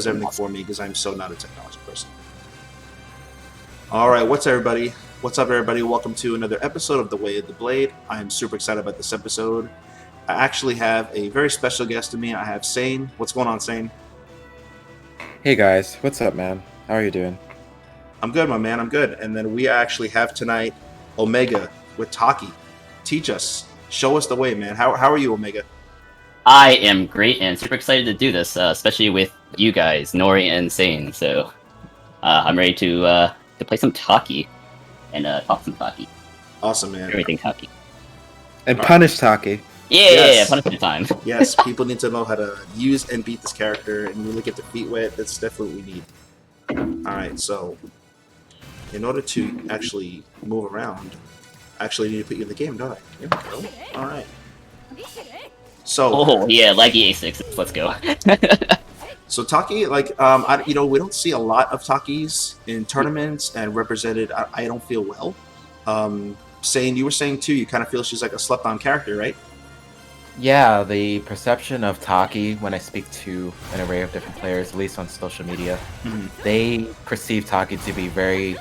everything for me because I'm so not a technology person. All right, what's everybody? What's up, everybody? Welcome to another episode of The Way of the Blade. I'm super excited about this episode. I actually have a very special guest to me. I have Saiyne. What's going on, Saiyne? Hey guys, what's up, man? How are you doing? I'm good, my man. I'm good. And then we actually have tonight Omega with Taki. Teach us. Show us the way, man. How are you, Omega? I am great and super excited to do this, especially with you guys, Nori and Saiyne. So I'm ready to play some Taki and talk some Taki. Awesome, man. Everything Taki. And punish Taki. Yeah, punishment time. Yes, people need to know how to use and beat this character and really get their feet wet. That's definitely what we need. Alright, so in order to actually move around, I actually need to put you in the game, don't I? Here we go. Alright. So yeah, laggy A6. Let's go. So Taki, like, we don't see a lot of Takis in tournaments and represented. I don't feel well. Saiyne, you were saying too, you kind of feel she's like a slept-on character, right? Yeah, the perception of Taki when I speak to an array of different players, at least on social media, they perceive Taki to be very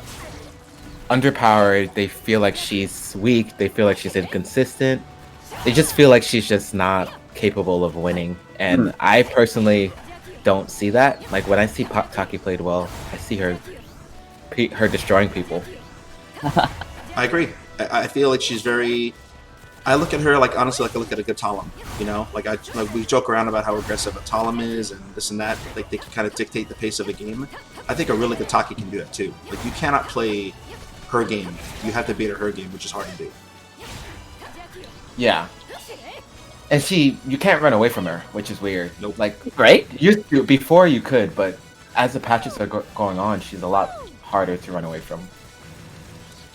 underpowered. They feel like she's weak. They feel like she's inconsistent. They just feel like she's just not capable of winning. And I personally don't see that. Like when I see Taki played well, I see her destroying people. I agree. I feel like she's very. I look at her like honestly, like I look at a good Talon. You know, like we joke around about how aggressive a Talon is and this and that. Like they can kind of dictate the pace of a game. I think a really good Taki can do that too. Like you cannot play her game. You have to beat her game, which is hard to do. Yeah. And you can't run away from her, which is weird. Nope. Like, right? Before you could, but as the patches are going on, she's a lot harder to run away from.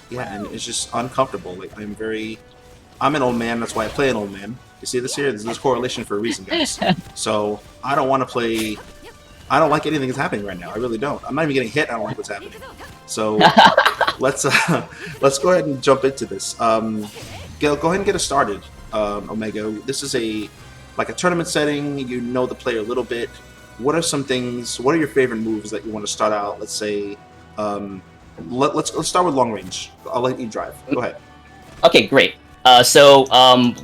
Yeah, and it's just uncomfortable. Like I'm an old man. That's why I play an old man. You see this here? There's correlation for a reason, guys. So I don't want to play. I don't like anything that's happening right now. I really don't. I'm not even getting hit. I don't like what's happening. So let's go ahead and jump into this. Go ahead and get us started, Omega. This is a tournament setting. You know the player a little bit. What are some things? What are your favorite moves that you want to start out? Let's say, let's start with long range. I'll let you drive. Go ahead. Okay, great. So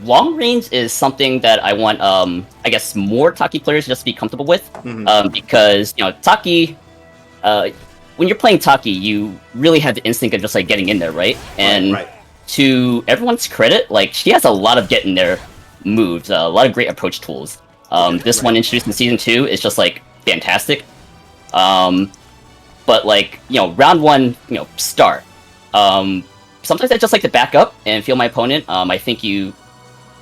long range is something that I want, I guess, more Taki players just to be comfortable with, because Taki, when you're playing Taki, you really have the instinct of just like getting in there, right? And right. To everyone's credit, like she has a lot of get in there moves, a lot of great approach tools. This one introduced in season 2 is just like fantastic. But like round 1, start. Sometimes I just like to back up and feel my opponent. I think you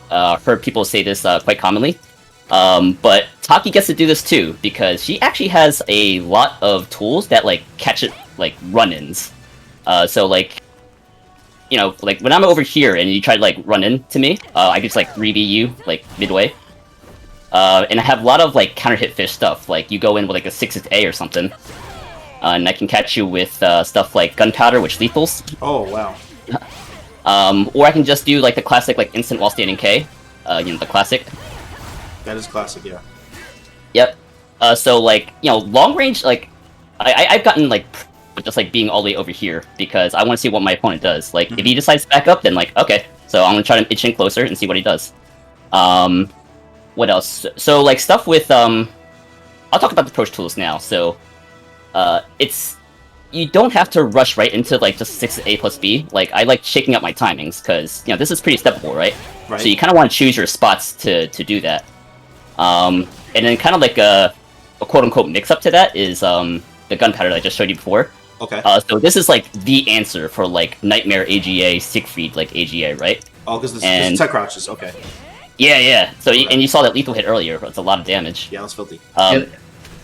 heard people say this quite commonly. But Taki gets to do this too, because she actually has a lot of tools that like catch it like run-ins. So like, like when I'm over here and you try to like run into me, I can just like 3v you like midway. And I have a lot of like counter hit fish stuff, like you go in with like a 6A or something. And I can catch you with stuff like gunpowder, which lethals. Oh wow. Or I can just do like the classic like instant while standing K, the classic. That is classic, yeah. Yep. So like long range, like I've gotten like just like being all the way over here because I want to see what my opponent does. Like if he decides to back up, then like okay, so I'm gonna try to inch in closer and see what he does. What else? So like stuff with I'll talk about the approach tools now. So you don't have to rush right into like just 6A plus B. Like I like shaking up my timings because this is pretty steppable, right? Right. So you kind of want to choose your spots to do that. And then kind of like a quote unquote mix up to that is the gunpowder that I just showed you before. Okay. So this is like the answer for like Nightmare AGA, Siegfried like AGA, right? Oh, because this is tech crouches. Okay. Yeah. So and you saw that lethal hit earlier. It's a lot of damage. Yeah, that's filthy.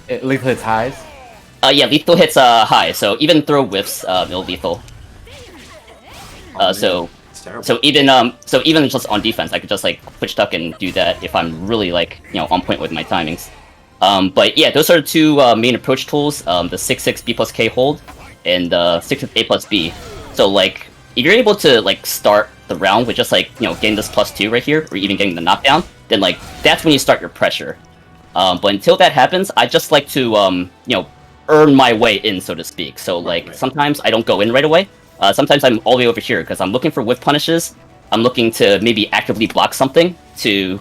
Lethal hits highs? Yeah, lethal hits high, so even throw whiffs, it'll lethal. So even just on defense, I could just like push tuck and do that if I'm really like on point with my timings. But yeah, those are the two main approach tools: the 6/6 B plus K hold and 6/A plus B. So like if you're able to like start the round with just like getting this +2 right here, or even getting the knockdown, then like that's when you start your pressure. But until that happens, I just like to earn my way in, so to speak. So like sometimes I don't go in right away. Sometimes I'm all the way over here because I'm looking for whiff punishes. I'm looking to maybe actively block something to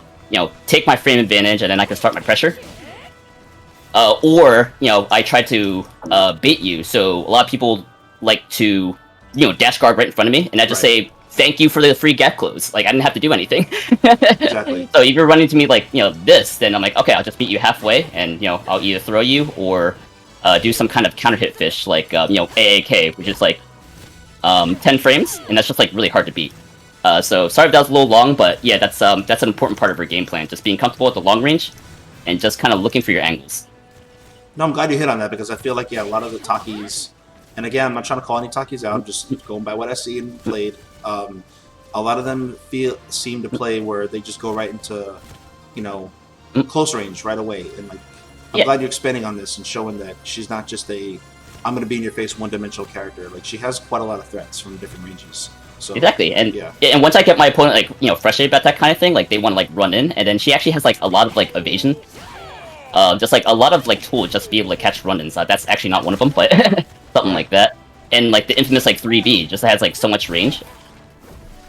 take my frame advantage, and then I can start my pressure. Or I try to bait you. So a lot of people like to dash guard right in front of me, and I just say thank you for the free gap close. Like I didn't have to do anything. Exactly. So if you're running to me like this, then I'm like, okay, I'll just meet you halfway, and I'll either throw you or do some kind of counter hit fish like AAK, which is like 10 frames, and that's just like really hard to beat. So sorry if that was a little long, but yeah, that's an important part of our game plan, just being comfortable at the long range and just kind of looking for your angles. No, I'm glad you hit on that because I feel like a lot of the Takis, and again, I'm not trying to call any Takis out, I'm just going by what I see and played. A lot of them seem to play where they just go right into, close range right away. And like, I'm glad you're expanding on this and showing that she's not just I'm going to be in your face one-dimensional character. Like she has quite a lot of threats from different ranges. So, exactly, and and once I get my opponent like frustrated about that kind of thing, like they want to like run in, and then she actually has like a lot of like evasion. Just like a lot of like tools just to be able to catch run-ins. That's actually not one of them, but something like that. And like the infamous like 3B just has like so much range.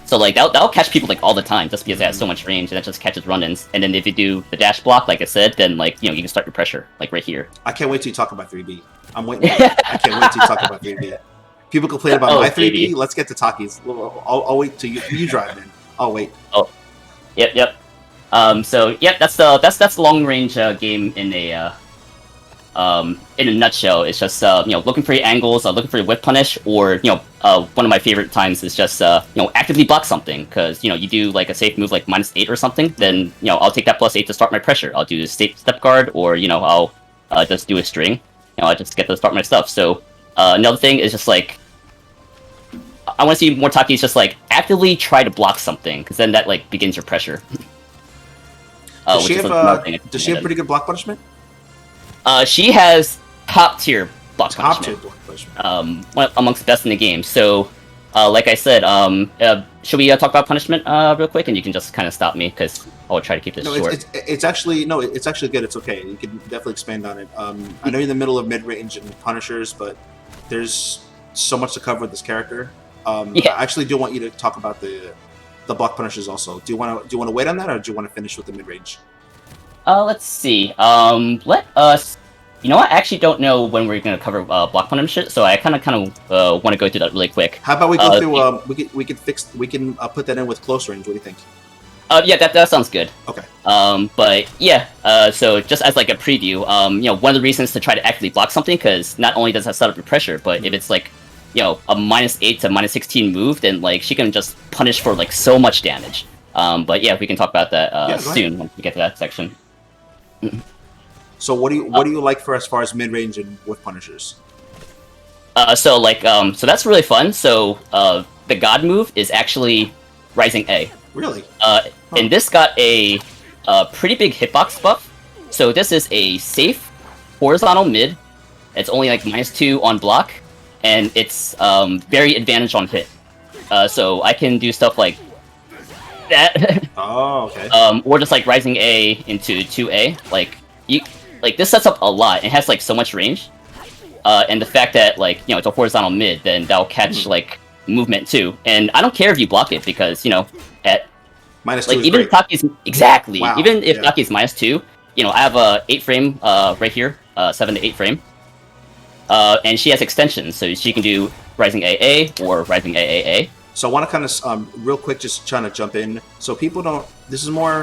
So like that'll catch people like all the time just because it has so much range and it just catches run-ins. And then if you do the dash block, like I said, then like you can start your pressure like right here. I can't wait till you talk about 3B. I'm waiting. I can't wait till you talk about 3B. People complain about my 3B. Baby. Let's get to Taki's. I'll wait till you drive in. I'll wait. Oh, yep. So yeah, that's the long range game in a nutshell. It's just looking for your angles, looking for your whip punish, or one of my favorite times is just actively block something because you do like a safe move like -8 or something. Then I'll take that +8 to start my pressure. I'll do a step guard, or I'll just do a string. I just get to start my stuff. So another thing is just like I want to see more Takis just like actively try to block something because then that like begins your pressure. Does she have pretty good block punishment? She has top tier block Top tier punishment. block punishment. One amongst the best in the game. So, like I said, should we talk about punishment real quick, and you can just kind of stop me because I'll try to keep this short. It's actually good. It's okay. You can definitely expand on it. I know you're in the middle of mid range and punishers, but there's so much to cover with this character. I actually do want you to talk about the block punishers also. Do you want to wait on that, or do you want to finish with the mid range? Let's see. Let us. You know what? I actually don't know when we're going to cover block punishment, so I kind of want to go through that really quick. How about we go through? We can put that in with close range. What do you think? Yeah, that sounds good. Okay. But yeah. So just as like a preview, one of the reasons to try to actively block something because not only does that set up your pressure, but if it's like a -8 to -16 move, then like she can just punish for like so much damage. But yeah, we can talk about that soon when we get to that section. So what do you like for as far as mid range and with punishers? So that's really fun. So the God move is actually Rising A. Really? And this got a pretty big hitbox buff. So this is a safe horizontal mid. It's only like -2 on block, and it's very advantage on hit. So I can do stuff like that. Oh, okay. Or just like Rising A into 2A. Like this sets up a lot. It has like so much range. And the fact that like it's a horizontal mid, then that'll catch like movement too. And I don't care if you block it because at -2 like is even great. Taki's exactly Wow, even if yeah. Taki's -2, I have a 8 frame right here, 7 to 8 frame. And she has extensions, so she can do Rising AA or Rising AAA. So I want to kind of real quick, just trying to jump in. So people don't. This is more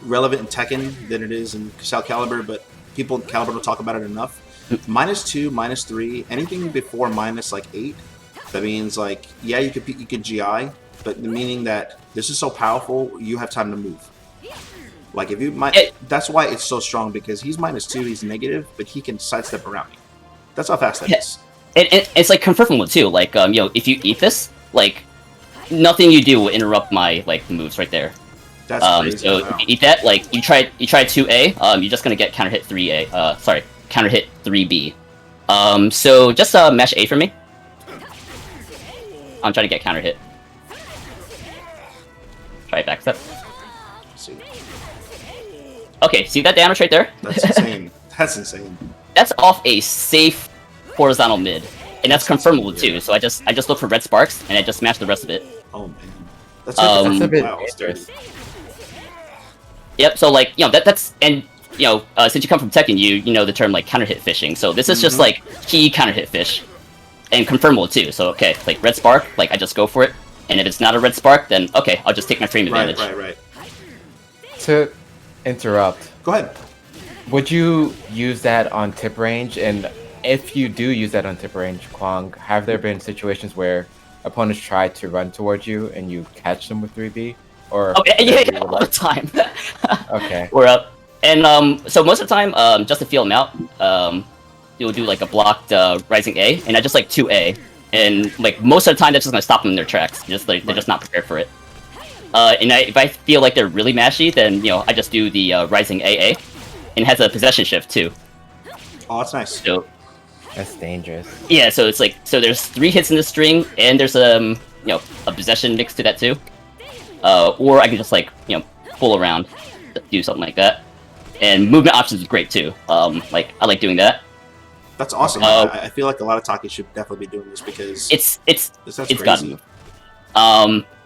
relevant in Tekken than it is in Soul Calibur, but people in Calibur don't talk about it enough. -2, -3, anything before -8. That means like you could GI, but the meaning that this is so powerful, you have time to move. Like if you that's why it's so strong because he's -2, he's negative, but he can sidestep around you. That's how fast that is. It's like confirmable too. Like if you eat this, like nothing you do will interrupt my like moves right there. That's crazy. So if you eat that, like you try 2A, you're just gonna get counter hit 3A. Sorry, counter hit 3B. So just mash A for me. I'm trying to get counter hit. Try backstep. Okay, see that damage right there? That's insane. That's insane. That's off a safe horizontal mid, and that's confirmable yeah. too. So I just look for red sparks and I just smash the rest of it. Oh man, That's a bit wow, it's dirty. dangerous. Yep. So like that's and since you come from Tekken, you know the term like counter hit fishing. So this is just like key counter hit fish, and confirmable too. So okay, like red spark, like I just go for it, and if it's not a red spark, then okay, I'll just take my frame advantage. Right. To interrupt, Go ahead. would you use that on tip range? And if you do use that on tip range, Kwang, have there been situations where opponents try to run towards you and you catch them with 3B? Or Oh yeah, all the time. Okay. We're up, and so most of the time, just to feel them out, you'll do like a blocked rising A, and I just like 2A, and like most of the time that's just gonna stop them in their tracks. Just like they're just not prepared for it. And if I feel like they're really mashy, then I just do the rising AA, and it has a possession shift too. Oh, that's nice. So That's dangerous. yeah, so it's like there's 3 hits in the string, and there's a possession mix to that too. Or I can just like pull around, do something like that. And movement options is great too. Like I like doing that. That's awesome. I feel like a lot of Taki should definitely be doing this because It's crazy. gotten.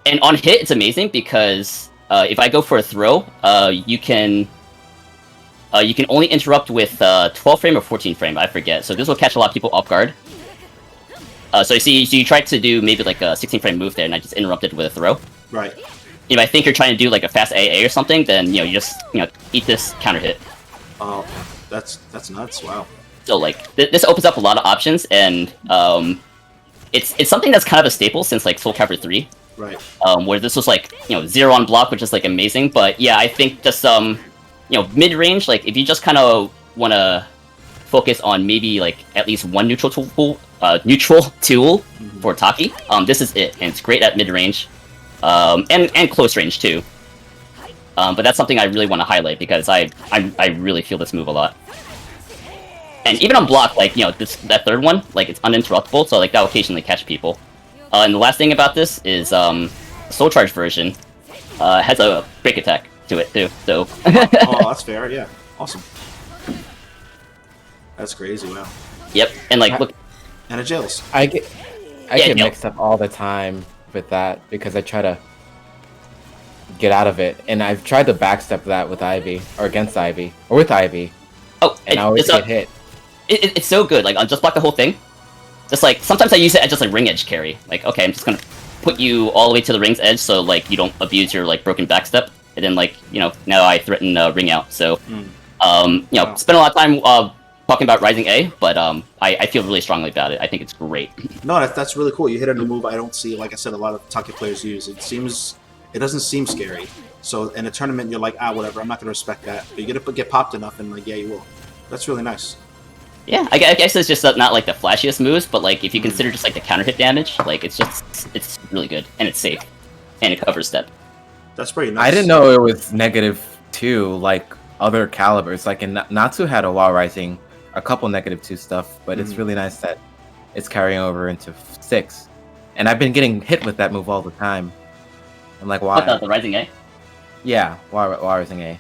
And on hit, it's amazing because if I go for a throw, you can only interrupt with 12 frame or 14 frame. I forget. So this will catch a lot of people off guard. So you tried to do maybe like a 16 frame move there, and I just interrupted with a throw. Right. If I think you're trying to do like a fast AA or something, then you just eat this counter hit. Oh, that's nuts. Wow. So like this opens up a lot of options, and it's something that's kind of a staple since like Soul Calibur 3. Right. Where this was like 0 on block, which is like amazing. But yeah, I think just mid range, like if you just kind of want to focus on maybe like at least one neutral tool for Taki, this is it, and it's great at mid range, and close range too. But that's something I really want to highlight because I really feel this move a lot. And even on block, like that third one, like it's uninterruptible, so like that'll occasionally catch people. And the last thing about this is Soul Charge version has a break attack to it too. So Oh, that's fair. Yeah. Awesome. That's crazy. Wow. yep, and like look, And it jails. I get Yeah, mixed up all the time with that because I try to get out of it, and I've tried to backstep that with Ivy or against Ivy or with Ivy, oh, and I always get hit. It's so good. Like I'll just block the whole thing. Just like sometimes I use it as just like ring edge carry. Like okay, I'm just gonna put you all the way to the ring's edge so like you don't abuse your like broken backstep, and then like now I threaten ring out. So Wow. spend a lot of time talking about rising A, but I feel really strongly about it. I think it's great. No, that's really cool. You hit a new move I don't see, like I said, a lot of Taki players use. It doesn't seem scary. So in a tournament, you're like, whatever, I'm not going to respect that. But you get popped enough, and like, yeah, you will. That's really nice. Yeah, I guess it's just not like the flashiest moves, but like if you consider just like the counter hit damage, like it's really good and it's safe and it covers step. That's pretty nice. I didn't know it was -2 like other calibers. Like in Natsu had a wall rising, a couple -2 stuff, but it's really nice that it's carrying over into 6. And I've been getting hit with that move all the time. I'm like, why? What, the rising A? Yeah, wall rising A.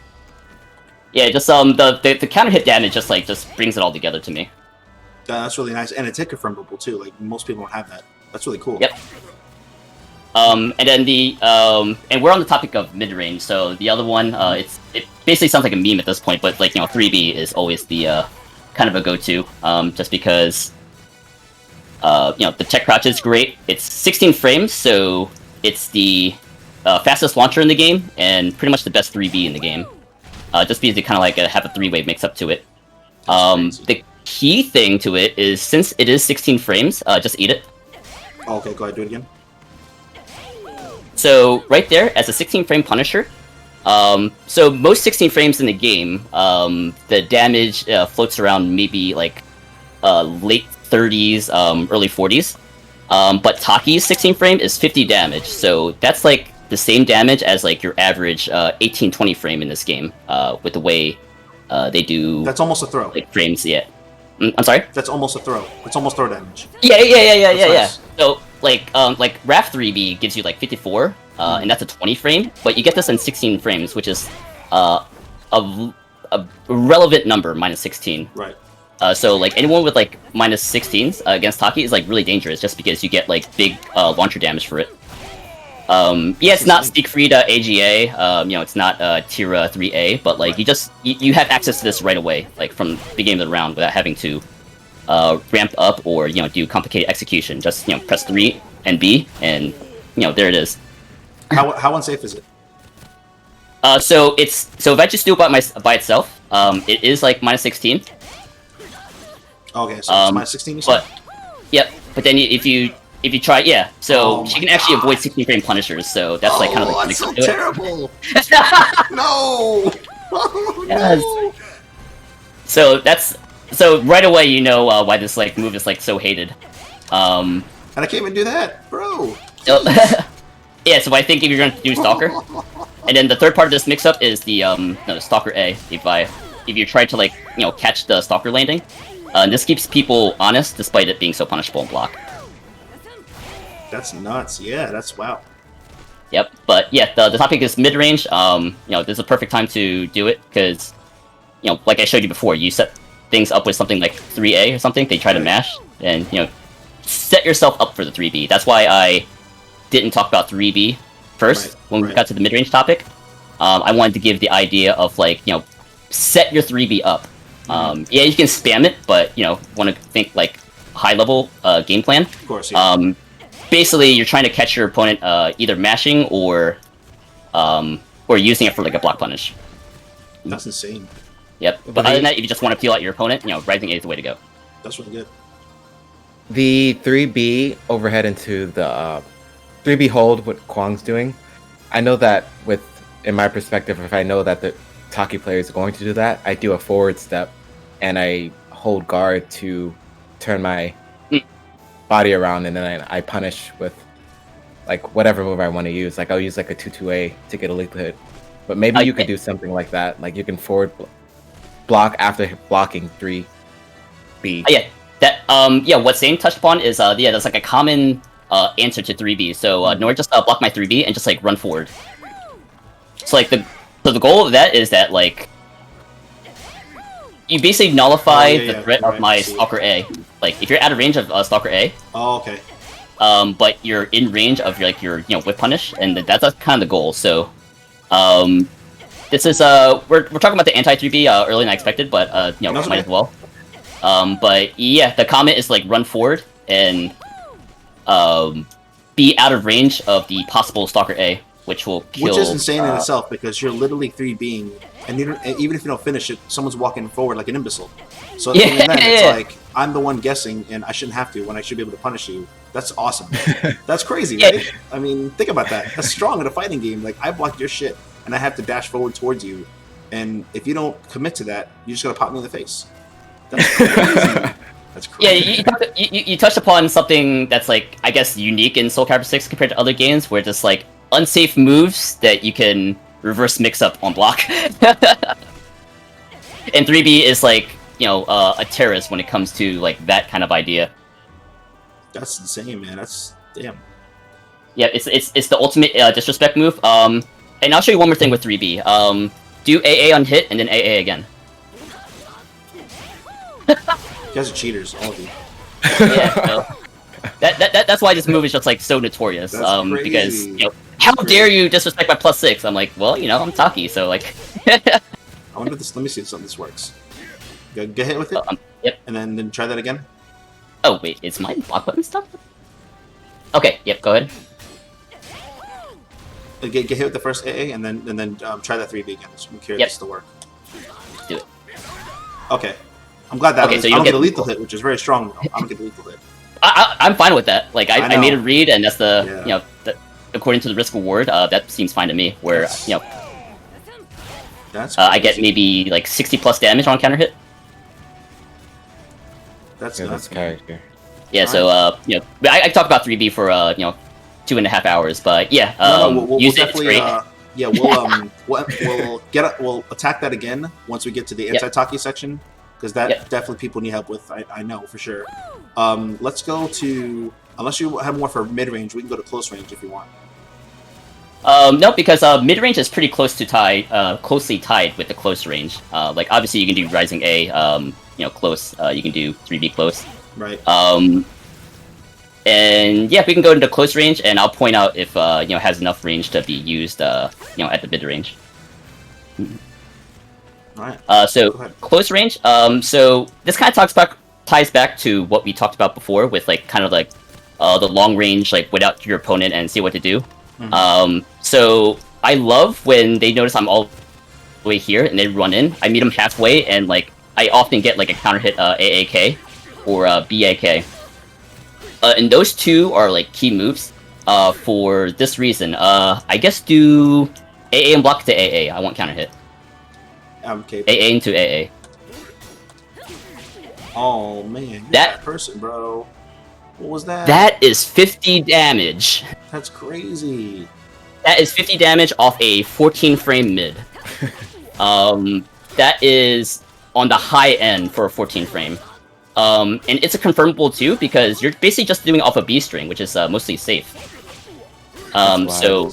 Yeah, just the counter hit damage just brings it all together to me. That's really nice, and it's hit confirmable too. Like most people don't have that. That's really cool. Yep. And then and we're on the topic of mid range, so the other one, it basically sounds like a meme at this point, but like 3B is always the kind of a go-to, just because the tech crouch is great. It's 16 frames, so it's the fastest launcher in the game, and pretty much the best 3B in the game. Just because you kind of like have a 3-wave mix up to it. The key thing to it is since it is 16 frames, just eat it. Oh, okay, go ahead, do it again. So right there, as a 16 frame Punisher, so most 16 frames in the game, the damage floats around maybe like late 30s, early 40s. But Taki's 16 frame is 50 damage, so that's like the same damage as like your average 18-20 frame in this game, with the way they do. That's almost a throw. Like frames, yeah. I'm sorry. That's almost a throw. It's almost throw damage. Yeah. Nice. So like RAF 3B gives you like 54, and that's a 20 frame, but you get this in 16 frames, which is a a relevant number, -16. Right. So like anyone with like -16s against Taki is like really dangerous, just because you get like big launcher damage for it. Yeah, it's not Siegfried AGA. It's not tier 3A, but like you have access to this right away, like from the beginning of the round, without having to ramp up or do complicated execution. Just press 3 and B, and there it is. How unsafe is it? So if I just do it by itself, it is like -16. Okay, so it's -16. But but then if you try, so she can actually avoid 16 frame punishers. So that's like kind of like that's so terrible. No. Oh, Yes. no. So right away you know why this like move is like so hated. And I can't even do that, bro. Yeah, so I think if you're going to do Stalker, and then the third part of this mix-up is the Stalker A. If you try to like catch the Stalker landing, this keeps people honest despite it being so punishable in block. That's nuts. Yeah, that's wow. Yep, but yeah, the topic is mid-range. This is a perfect time to do it because like I showed you before, you set things up with something like 3A or something. They try to mash, and set yourself up for the 3B. That's why I didn't talk about 3B first when we got to the mid-range topic. I wanted to give the idea of like set your 3B up. Yeah, you can spam it, but want to think like high-level game plan. Of course. Yeah. Basically, you're trying to catch your opponent either mashing or using it for like a block punish. That's insane. Yep. But other than that, if you just want to peel out your opponent, rising A is the way to go. That's really good. The 3B overhead into the 3B hold, what Kwang's doing. I know that in my perspective, if I know that the Taki player is going to do that, I do a forward step and I hold guard to turn my body around, and then I punish with like whatever move I want to use. Like I'll use like a 2-2A to get a lethal hit. But maybe you could do something like that. Like you can forward block after blocking 3B. Yeah. That what Saiyne touched upon is that's like a common answer to 3B. So Nor just block my 3B and just like run forward. So like the goal of that is that like you basically nullify the threat of my Stalker A. Like if you're out of range of Stalker A. Oh, okay. But you're in range of like your whip punish, and that's kind of the goal. So this is we're talking about the anti 3B earlier than I expected, but might as well. But yeah, the comment is like run forward and be out of range of the possible Stalker A, which will kill. Which is insane in itself because you're literally 3Bing, and even if you don't finish it, someone's walking forward like an imbecile. So it's like I'm the one guessing, and I shouldn't have to when I should be able to punish you. That's awesome. That's crazy, right? I mean, think about that. That's strong in a fighting game. Like I blocked your shit, and I have to dash forward towards you, and if you don't commit to that, you're just gonna pop me in the face. That's crazy. That's crazy. Yeah, you touched upon something that's like I guess unique in Soul Calibur 6 compared to other games, where just like unsafe moves that you can reverse mix up on block. And 3B is like a terrorist when it comes to like that kind of idea. That's insane, man. That's damn. Yeah, it's the ultimate disrespect move. And I'll show you one more thing with 3B. Do AA on hit and then AA again. You guys are cheaters, all of you. Yeah, so that's why this move is just like so notorious. Because how dare you disrespect my +6? I'm like, well, I'm Taki, so like. I wonder if this. Let me see if this works. Get hit with it. Yep. And then try that again. Oh wait, is my block button stuff? Okay. Yep. Go ahead. Get hit with the first AA, and then try that 3B again. So I'm curious this to work. Do it. Okay. I'm glad that so I don't get a lethal hit, which is very strong. Though. I don't get a lethal hit. I'm fine with that. Like I made a read, and that's Yeah. according to the risk reward, that seems fine to me. Where that's I get maybe like 60+ damage on counter hit. That's this character. Yeah. So I talked about 3B for 2.5 hours, but yeah, we'll use it. definitely. It's great. We'll attack that again once we get to the Anti Taki section, because that definitely people need help with. I know for sure. Let's go to, unless you have more for mid range, we can go to close range if you want. No, because mid-range is pretty close to closely tied with the close range. Like obviously you can do Rising A, close. You can do 3B close. Right. And yeah, we can go into close range, and I'll point out if it has enough range to be used, at the mid-range. Alright. So close range. So this kind of ties back to what we talked about before with like kind of like the long range, like without your opponent and see what to do. So I love when they notice I'm all the way here and they run in. I meet them halfway, and like I often get like a counter hit AAK or BAK. And those two are like key moves for this reason. I guess do AA and block to AA. I want counter hit. Okay. AA into AA. Oh man, that person, bro. What was that? That is 50 damage. That's crazy. That is 50 damage off a 14 frame mid. That is on the high end for a 14 frame. And it's a confirmable too because you're basically just doing it off a B string, which is mostly safe. So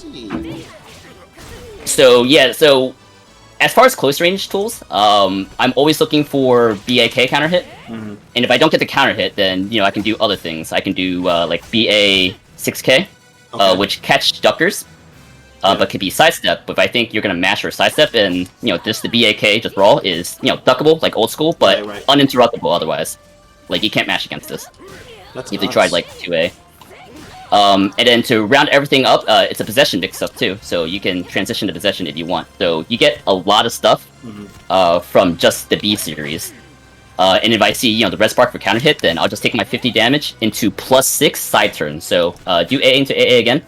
as far as close range tools, I'm always looking for BAK counter hit. And if I don't get the counter hit, then I can do other things. I can do like BA 6K, which catch duckers, but could be sidestep. But if I think you're gonna mash or sidestep, and just the BAK just raw is duckable like old school, but uninterruptible otherwise. Like you can't mash against this. That's if they tried like 2A. And then to round everything up, it's a possession mix-up too, so you can transition to possession if you want. So you get a lot of stuff from just the B series. And if I see the red spark for counter hit, then I'll just take my 50 damage into +6 side turn. So do A into AA again.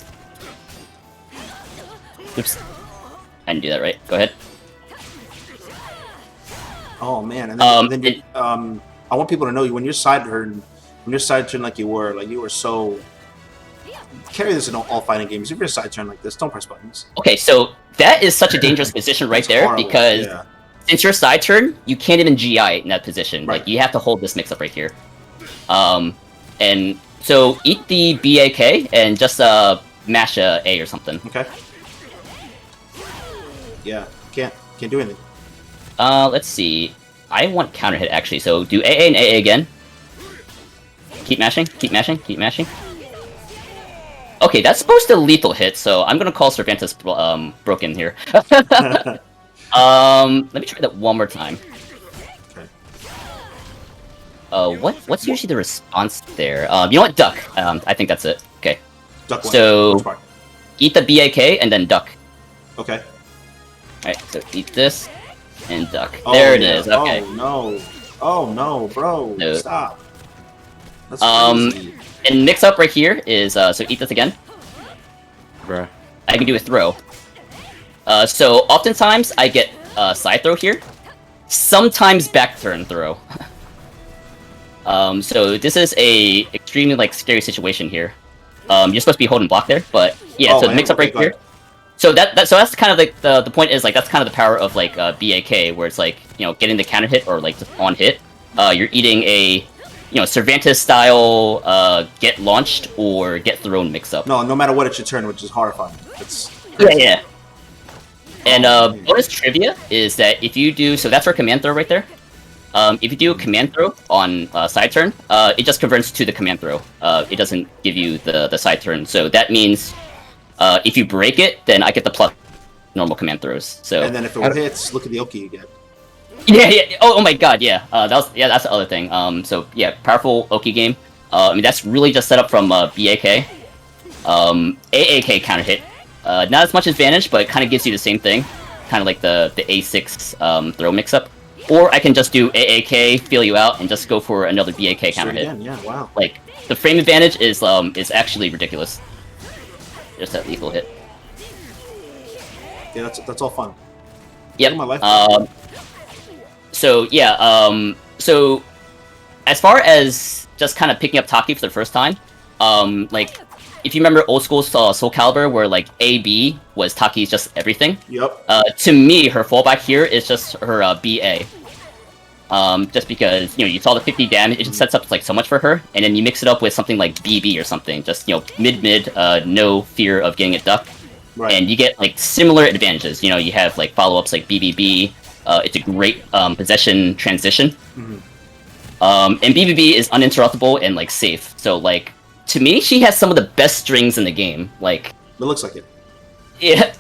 Oops, I didn't do that right. Go ahead. Oh man, and then I want people to know when you're side turn like you were so. Carry this in all fighting games. If you're side turn like this, don't press buttons. Okay, so that is such a dangerous position right there horrible, because since you're side turn, you can't even GI in that position. Right. Like you have to hold this mix up right here. And so eat the BAK and just mash A or something. Okay. Yeah, can't do anything. Let's see. I want counter hit actually. So do AA and AA again. Keep mashing. Keep mashing. Keep mashing. Okay, that's supposed to lethal hit, so I'm gonna call Cervantes broken here. Let me try that one more time. Okay. What's usually the response there? You know what? Duck. I think that's it. Okay. Duck so eat the BAK and then duck. Okay. Alright, so eat this and duck. There it is. Okay. Oh no. Oh no, bro. No. Stop. That's crazy. And mix up right here is, so eat this again. Bruh. I can do a throw. So oftentimes I get side throw here. Sometimes back turn throw. So this is a extremely scary situation here. You're supposed to be holding block there, but yeah, so mix up right here. So that's kind of like the point is that's kind of the power of BAK, where it's getting the counter hit or just on hit. You're eating a Cervantes style get launched or get thrown mix up. No matter what, it's your turn, which is horrifying. It's yeah. And bonus trivia is that if you do that's our command throw right there. If you do a command throw on side turn, it just converts to the command throw. It doesn't give you the side turn. So that means if you break it, then I get the plus normal command throws. So and then if it hits, look at the Oki you get. Yeah. Oh my God. Yeah. That's the other thing. So yeah, powerful Oki game. I mean that's really just set up from BAK. AAK counter hit. Not as much advantage, but it kind of gives you the same thing. Kind of like the A6 throw mix up. Or I can just do AAK, feel you out, and just go for another BAK counter hit. Yeah, wow. Like the frame advantage is actually ridiculous. Just that lethal hit. Yeah, that's all fun. Yep. My life. So yeah, so as far as just kind of picking up Taki for the first time, if you remember old school Soul Calibur where AB was Taki's just everything. Yep. To me, her fallback here is just her BA. Just because you saw the 50 damage, it just sets up so much for her, and then you mix it up with something like BB or something, just mid, no fear of getting it ducked. Right. and you get like similar advantages. You know, you have like follow-ups like BBB. It's a great possession transition. Mhm. And BBB is uninterruptible and like safe. So like to me, she has some of the best strings in the game. Like It looks like it. yeah,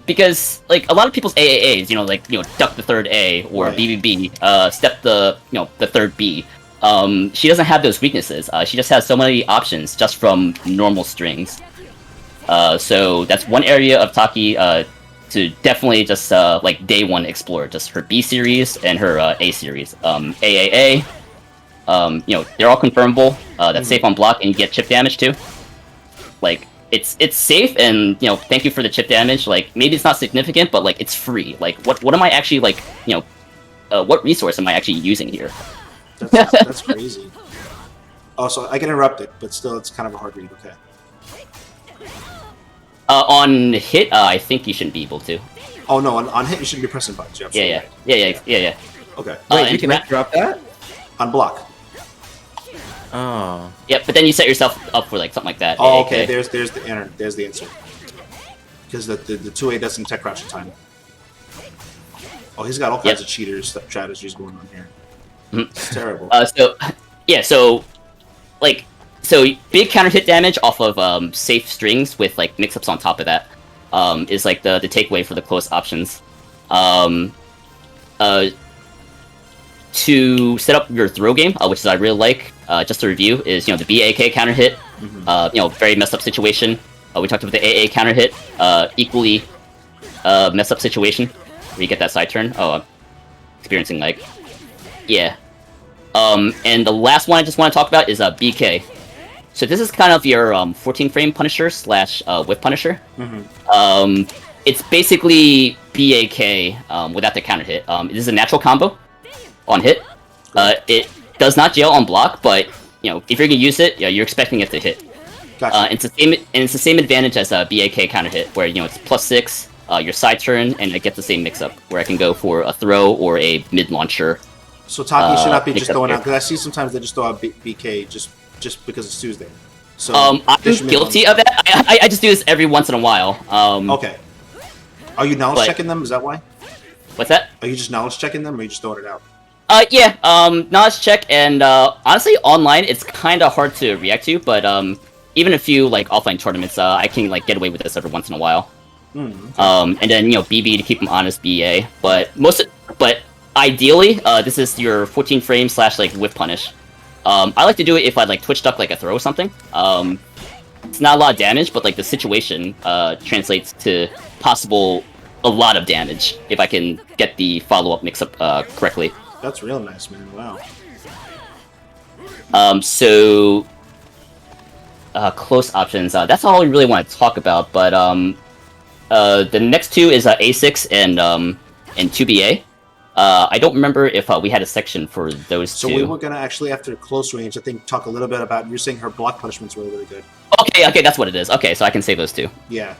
because like a lot of people's AAAs, you know, like duck the third A or Right. BBB, step the the third B. She doesn't have those weaknesses. She just has so many options just from normal strings. So that's one area of Taki to definitely just like day one explore. Just her B series and her A series. AAA. They're all confirmable. That's safe on block, and you get chip damage too. Like it's safe, and thank you for the chip damage. Like maybe it's not significant, but like it's free. Like what am I actually like what resource am I actually using here? That's crazy. Oh, so I get interrupted, but still, it's kind of a hard read. Okay. On hit, I think you shouldn't be able to. Oh no, on hit you shouldn't be pressing buttons. You're absolutely right. Yeah. Okay. Wait, you and can interrupt that? On block. Oh. Yeah, but then you set yourself up for like something like that. Oh, AAK. okay. There's the answer. Because the 2A doesn't tech crouch in time. Oh, he's got all kinds of cheaters strategies going on here. It's terrible. So big counter hit damage off of safe strings with like mix-ups on top of that is like the takeaway for the close options. To set up your throw game, which is I really like, just to review, is the BAK counter hit. Very messed up situation. We talked about the AA counter hit, equally messed up situation where you get that side turn. Oh, I'm experiencing like, yeah. And the last one I just want to talk about is BK. So this is kind of your 14 frame Punisher slash Whip Punisher. It's basically BAK without the counter hit. This is a natural combo on hit. It does not jail on block, but if you're gonna use it, you're expecting it to hit. Gotcha. It's the same advantage as a BAK counter hit, where it's +6, your side turn, and I get the same mix up, where I can go for a throw or a mid launcher. So Taki should not be just mix up throwing here. out, because I see sometimes they just throw out BK just because it's Tuesday. So I'm they should make guilty of that. I just do this every once in a while. Okay. Are you knowledge but- checking them? Is that why? What's that? Are you just knowledge checking them, or are you just throwing it out? Knowledge check, and honestly, online it's kind of hard to react to, but even a few like offline tournaments, I can like get away with this every once in a while. Okay. And then BB to keep them honest, BA. But ideally, this is your 14 frame slash like whip punish. I like to do it if I like twitch duck like a throw or something. It's not a lot of damage, but like the situation translates to possible a lot of damage if I can get the follow up mix up correctly. That's real nice, man. Wow. Close options. That's all we really want to talk about. But the next two is A6 and 2BA. I don't remember if we had a section for those So two. we were gonna actually, after close range, I think talk a little bit about, you're saying her block punishment's really, really good. Okay, that's what it is. Okay, so I can say those two. Yeah.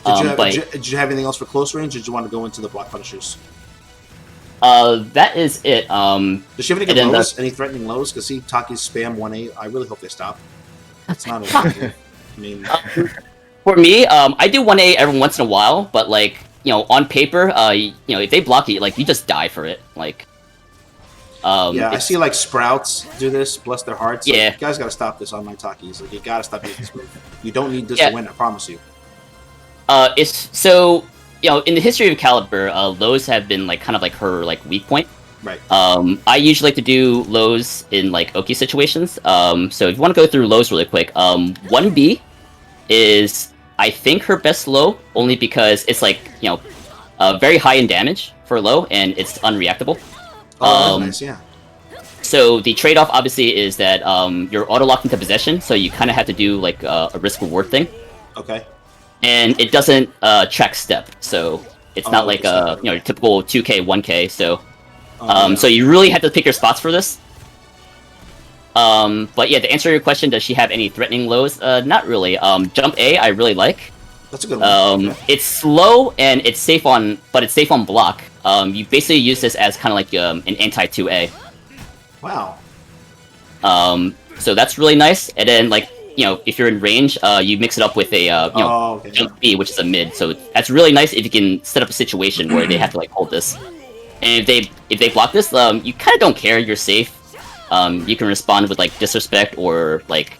But Did you have anything else for close range, or did you want to go into the block punishers? that is it. Does she have any good And then lows? Any threatening lows? Because see Taki's spam 1A. I really hope they stop. It's not okay. I mean, For me, I do 1A every once in a while, but like on paper, if they block you, like you just die for it. Like, yeah, I see like Sprouts do this. Bless their hearts. Like, Yeah. you guys got to stop this on my Takis. Like, you got to stop doing this move. You don't need this Yeah. to win. I promise you. It's so in the history of Caliber, lows have been like kind of like her like weak point. Right. I usually like to do lows in like Oki situations. So if you want to go through lows really quick, 1B is I think her best low, only because it's like very high in damage for low and it's unreactable. Oh, that's nice. Yeah. So the trade-off obviously is that you're auto-locked into possession, so you kind of have to do like a risk-reward thing. Okay. And it doesn't track step, so it's not like a your typical 2K, 1K. So, Yeah. so you really have to pick your spots for this. But yeah, to answer your question, does she have any threatening lows? Not really. Jump A, I really like. That's a good one. Okay. It's slow and it's safe on, but it's safe on block. You basically use this as kind of like an anti 2A. Wow. So that's really nice. And then like if you're in range, you mix it up with a okay. jump B, which is a mid. So that's really nice if you can set up a situation where they have to like hold this. And if they block this, you kind of don't care. You're safe. You can respond with like disrespect or like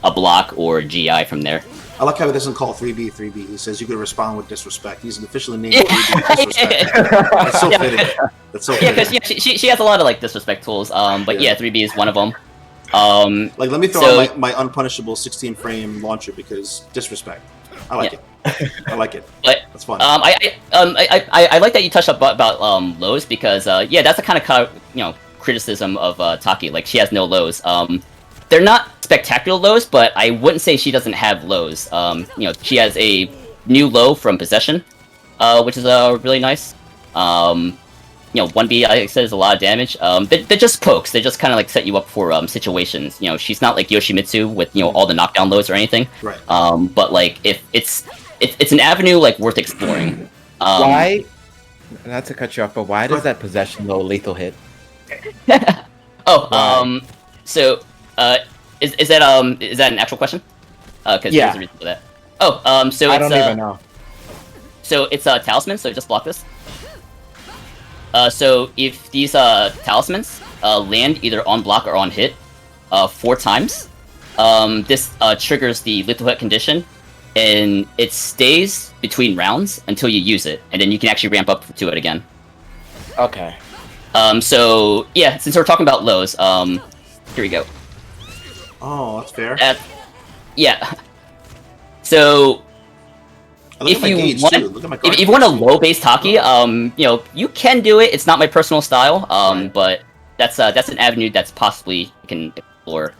a block or GI from there. I like how he doesn't call 3B 3B. He says you could respond with disrespect. He's officially named 3B disrespect. That's so fitting. That's so fitting. Yeah, because she has a lot of like disrespect tools. But yeah, 3B is one of them. Like, let me throw out my unpunishable 16 frame launcher because disrespect. I like it. I like it. But that's fun. I like that you touched up about lows because yeah, that's the kind of criticism of Taki. Like, she has no lows. They're not spectacular lows, but I wouldn't say she doesn't have lows. She has a new low from possession, which is really nice. 1B, I said, is a lot of damage. They're just pokes. They just kind of like set you up for situations. She's not like Yoshimitsu with all the knockdown lows or anything. Right. But like if it's an avenue like worth exploring. Why? Not to cut you off, but why does that possession low lethal hit? So is that an actual question? Because there's a reason for that. So I don't even know. So it's a talisman. So just block this. So if these talismans land either on block or on hit 4 times, this triggers the lethal hit condition, and it stays between rounds until you use it, and then you can actually ramp up to it again. Okay. So yeah, since we're talking about lows, here we go. Oh, that's fair. Yeah. So if you want a low base Taki, you can do it. It's not my personal style, right. But that's an avenue that's possibly you can explore.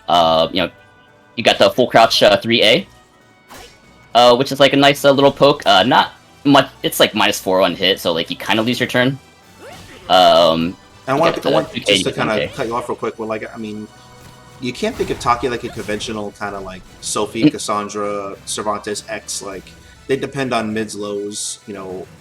You got the full crouch 3A, which is like a nice little poke. Not much. It's like -4 on hit, so like you kind of lose your turn. I want just to kind of cut you off real quick. Well, like, I mean, you can't think of Taki like a conventional kind of like Sophie, Cassandra, Cervantes X. Like, they depend on mids, lows,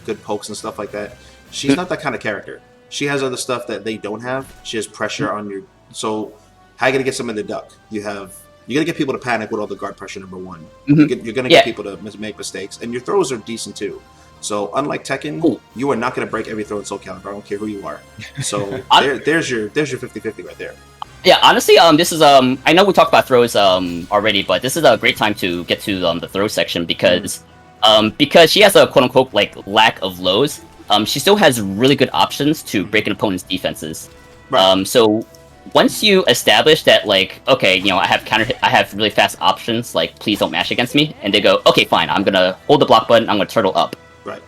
good pokes and stuff like that. She's not that kind of character. She has other stuff that they don't have. She has pressure on your. So how are you gonna get someone to duck? You're gonna get people to panic with all the guard pressure. Number one, you're gonna get people to make mistakes, and your throws are decent too. So unlike Tekken, you are not gonna break every throw in Soul Calibur. I don't care who you are. So there's your 50-50 right there. Yeah, honestly, this is I know we talked about throws already, but this is a great time to get to the throw section because she has a quote unquote like lack of lows. She still has really good options to break an opponent's defenses. Right. So once you establish that, like, okay, I have really fast options, like, please don't mash against me, and they go, okay, fine, I'm gonna hold the block button, I'm gonna turtle up. Right.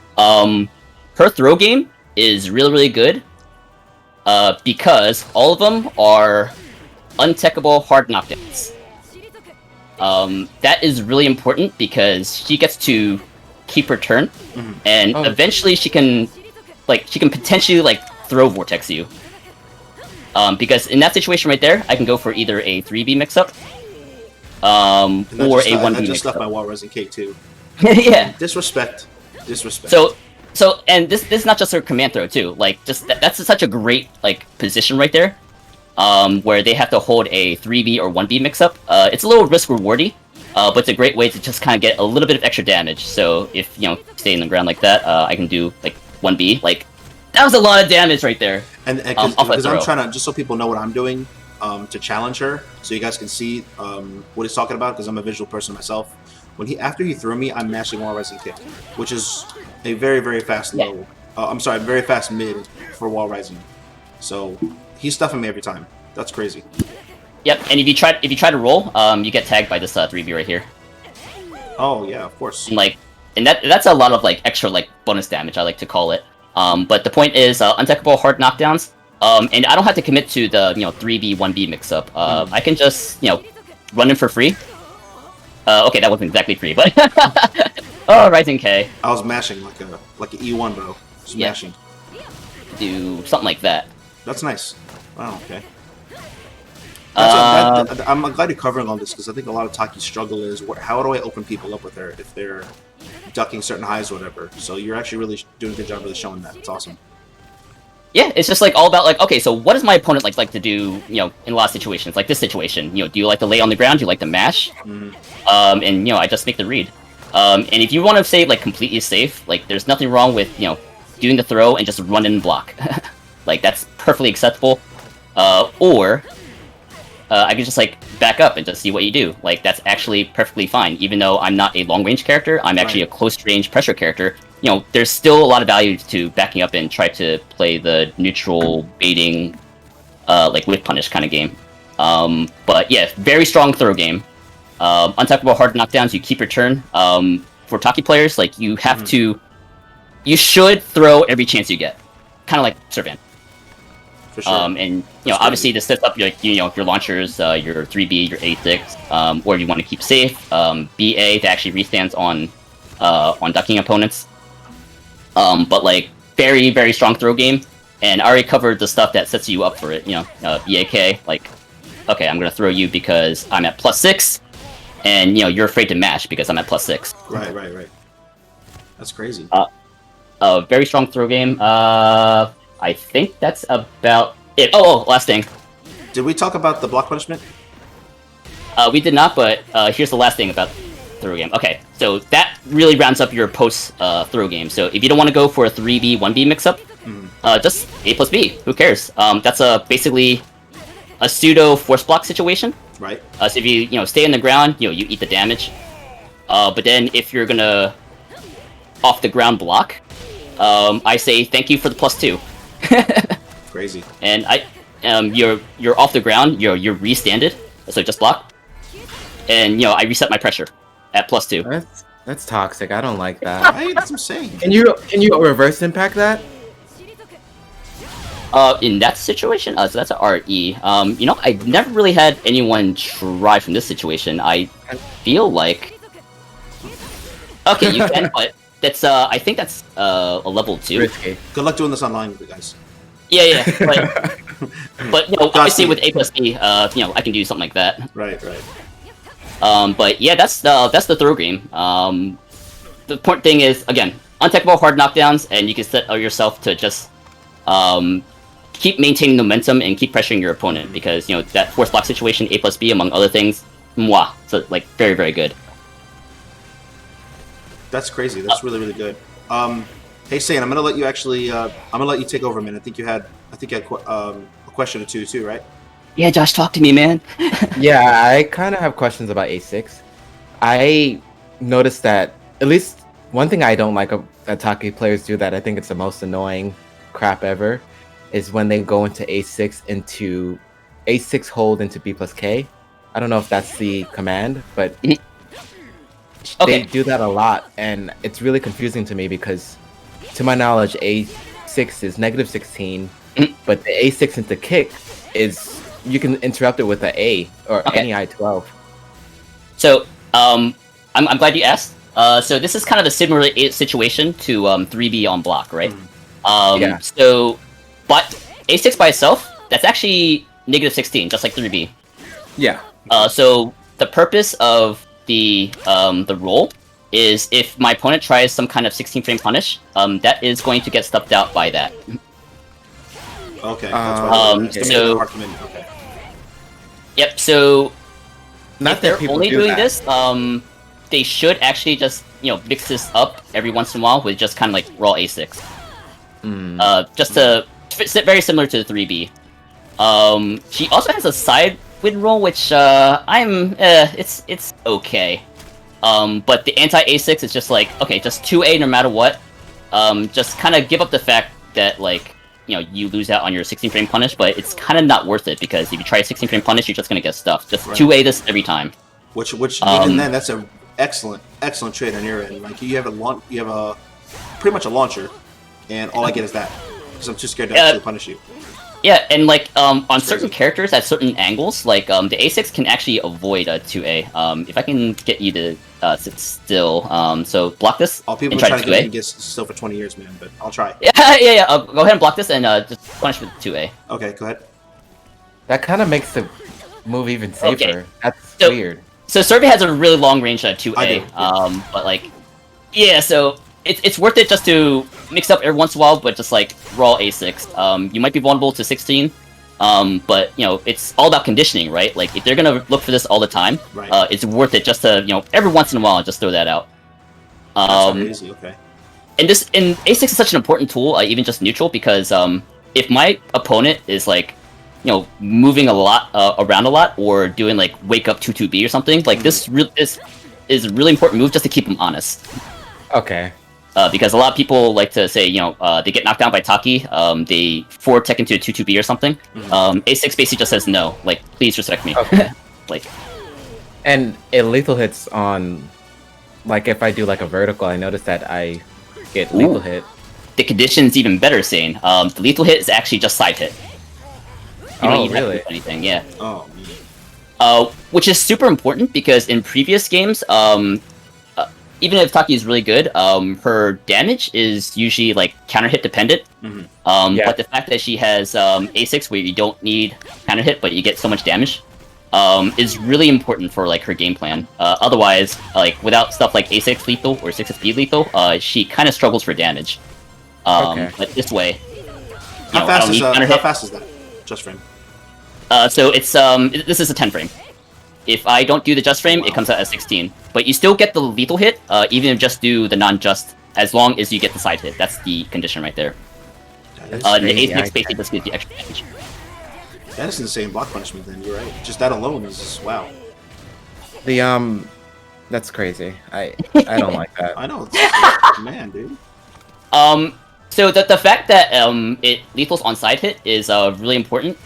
Her throw game is really, really good, because all of them are untechable hard knockdowns. That is really important because she gets to keep her turn, and eventually she can potentially like throw vortex you. Because in that situation right there, I can go for either a 3B mix-up, or a 1B mix-up. I just left my wall rising K too. Yeah. Disrespect. So, and this is not just her command throw too. Like, just that's such a great like position right there, where they have to hold a 3B or 1B mix-up. It's a little risk rewardy, but it's a great way to just kind of get a little bit of extra damage. So if stay in the ground like that, I can do like 1B. Like, that was a lot of damage right there. And because I'm trying to, just so people know what I'm doing, to challenge her, so you guys can see what he's talking about, because I'm a visual person myself. After he threw me, I'm mashing wall rising kick, which is a very, very fast low. I'm sorry, very fast mid for wall rising. So he's stuffing me every time. That's crazy. Yep, and if you try to roll, you get tagged by this 3B right here. Oh yeah, of course. And that's a lot of like extra like bonus damage, I like to call it. But the point is, untechable hard knockdowns. And I don't have to commit to the 3B 1B mix up. I can just run in for free. Okay, that wasn't exactly free, but oh, Rising K. I was mashing like an E1, bro. Just mashing. Do something like that. That's nice. Wow. Okay. I'm glad you're covering all this, because I think a lot of Taki's struggle is how do I open people up with her if they're ducking certain highs or whatever. So you're actually really doing a good job really showing that. It's awesome. yeah, it's just like all about like, okay, so what does my opponent like to do, you know, in a lot of situations, like this situation, you know, do you like to lay on the ground, do you like to mash? And you know, I just make the read. And if you want to say like completely safe, like there's nothing wrong with, you know, doing the throw and just run and block. Like that's perfectly acceptable. Or I could just like back up and just see what you do. Like that's actually perfectly fine. Even though I'm not a long range character, I'm actually a close range pressure character. You know, there's still a lot of value to backing up and try to play the neutral baiting, like whip punish kind of game. But yeah, very strong throw game. Untackable hard knockdowns, you keep your turn. For Taki players, like you have to, you should throw every chance you get, kind of like Servan. For sure. And you know, obviously this sets up your, you know, your launchers, your 3B, your A6, or if you want to keep safe, BA that actually restands on ducking opponents. But like very, very strong throw game, and I already covered the stuff that sets you up for it. You know, BAK, like, okay, I'm gonna throw you because I'm at +6, and you know you're afraid to mash because I'm at +6. Right. That's crazy. Very strong throw game. I think that's about it. Oh, last thing. Did we talk about the block punishment? We did not, but here's the last thing about throw game. Okay, so that really rounds up your post throw game. So if you don't want to go for a 3B, 1B mix-up, just A+B. Who cares? That's basically a pseudo force block situation. Right. So if you know stay in the ground, you know you eat the damage. But then if you're gonna off the ground block, I say thank you for the +2. Crazy. And you're off the ground. You're restanded. So just block. And you know I reset my pressure at +2. That's toxic. I don't like that. Right? That's what I'm saying. Can you reverse impact that? In that situation, so that's a RE. You know, I never really had anyone try from this situation. I feel like okay, you can, but that's I think that's a level 2. Risky. Good luck doing this online with you guys. Yeah, but you know, obviously with A+B, you know, I can do something like that. Right. But yeah, that's the throw game. The important thing is again, untechable hard knockdowns, and you can set yourself to just keep maintaining momentum and keep pressuring your opponent because you know that force block situation, A+B among other things, mwah, so like very, very good. That's crazy. That's really good. Hey, Saiyne, I'm gonna let you actually. I'm gonna let you take over a minute. I think you had a question or two too, right? Yeah, Josh, talk to me, man. Yeah, I kind of have questions about A6. I noticed that at least one thing I don't like that Taki players do that I think it's the most annoying crap ever is when they go into A6 hold into B+K. I don't know if that's the command, but they do that a lot, and it's really confusing to me because, to my knowledge, A6 is -16, but the A6 into kick is you can interrupt it with an A or any I-12. So I'm glad you asked. So this is kind of a similar situation to 3B on block, right? Yeah. So, but A6 by itself, that's actually -16, just like 3B. Yeah. So the purpose of the roll is if my opponent tries some kind of 16-frame punish, that is going to get stuffed out by that. Okay. That's right. So Okay. Yep. So Not if they're that only do doing that. this, they should actually just mix this up every once in a while with just kind of like raw A6. Just to very similar to the 3B. She also has a side win roll, which it's okay. But the anti A6 is just like okay, just 2A no matter what. Just kind of give up the fact that like you lose out on your 16-frame punish, but it's kind of not worth it because if you try a 16-frame punish, you're just gonna get stuffed. Just 2A this every time. Which even then that's a excellent trade on your end. Like you have pretty much a launcher, and all I get is that because I'm too scared to actually punish you. Yeah, and like on certain characters at certain angles, like the A6 can actually avoid a 2A. If I can get you to sit still, so block this. All people and are try trying to 2A. get me to get still for 20 years, man. But I'll try. Yeah. Go ahead and block this and just punish with 2A. Okay, go ahead. That kind of makes the move even safer. Okay. That's So- weird. So Survey has a really long range at 2A. I do, yeah. But like, yeah. So it's worth it just to mix up every once in a while, but just like raw A6. You might be vulnerable to 16, but you know it's all about conditioning, right? Like if they're gonna look for this all the time, Right. it's worth it just to every once in a while just throw that out. That's crazy. Okay. And A6 is such an important tool, even just neutral, because if my opponent is like moving a lot around a lot or doing like wake up 2-2B or something, like this is a really important move just to keep them honest. Okay. Because a lot of people like to say, they get knocked down by Taki, they forward tech into a 2-2B or something. A6 basically just says no, like, please respect me. Okay. Like, and it lethal hits on, like, if I do like a vertical, I notice that I get lethal hit. The condition's even better, Saiyne. The lethal hit is actually just side hit. You don't even have to do anything, yeah. Oh, man. Which is super important because in previous games, even if Taki is really good, her damage is usually like counter hit dependent. But the fact that she has A6 where you don't need counter hit but you get so much damage is really important for like her game plan. Otherwise, like without stuff like A6 lethal or 6SP lethal, she kind of struggles for damage. But this way, How fast is that? Just frame. So it's this is a 10 frame. If I don't do the just frame, it comes out as 16. But you still get the lethal hit, even if just do the non-just, as long as you get the side hit. That's the condition right there. The A6 basically just gives you extra damage. That is insane block punishment then, you're right. Just that alone is wow. The that's crazy. I don't like that. I know, it's man, dude. So the fact that it lethals on side hit is really important.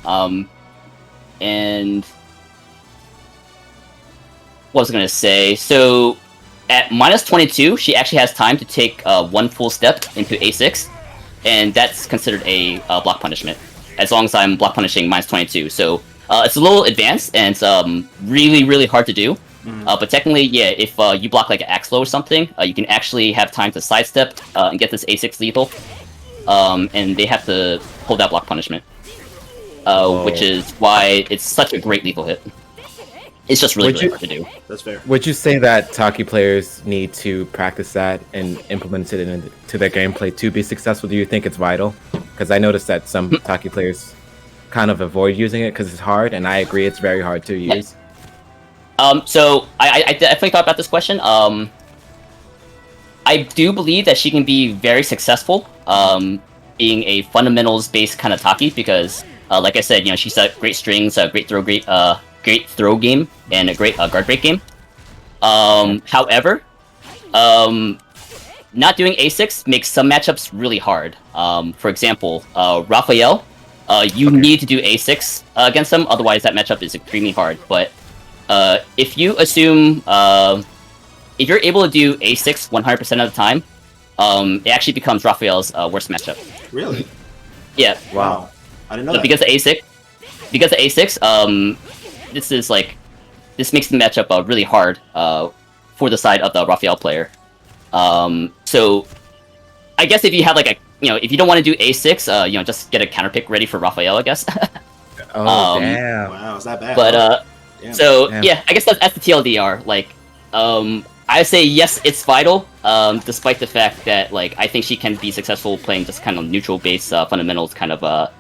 And what was I gonna say? So at minus 22, she actually has time to take one full step into A6, and that's considered a block punishment, as long as I'm block punishing minus 22. So it's a little advanced, and it's really, really hard to do. But technically, yeah, if you block like an axe low or something, you can actually have time to sidestep and get this A6 lethal. And they have to hold that block punishment. Which is why it's such a great lethal hit. It's just really hard to do. That's fair. Would you say that Taki players need to practice that and implement it into their gameplay to be successful? Do you think it's vital? Because I noticed that some Taki players kind of avoid using it because it's hard, and I agree it's very hard to use. So I definitely thought about this question. I do believe that she can be very successful being a fundamentals-based kind of Taki because, like I said, she's got great strings, great throw game, and a great guard break game. However, not doing A6 makes some matchups really hard. For example, Raphael, you need to do A6 against them, otherwise that matchup is extremely hard. But if you assume, if you're able to do A6 100% of the time, it actually becomes Raphael's worst matchup. Really? Yeah. Wow. I didn't know that. Because of A6, this makes the matchup really hard for the side of the Raphael player. So I guess if you have like if you don't want to do A6, just get a counter pick ready for Raphael, I guess. Damn. Wow, is that bad? But Damn. so yeah, I guess that's the TLDR. Like, I say yes, it's vital. Despite the fact that like I think she can be successful playing just kind of neutral base fundamentals, kind of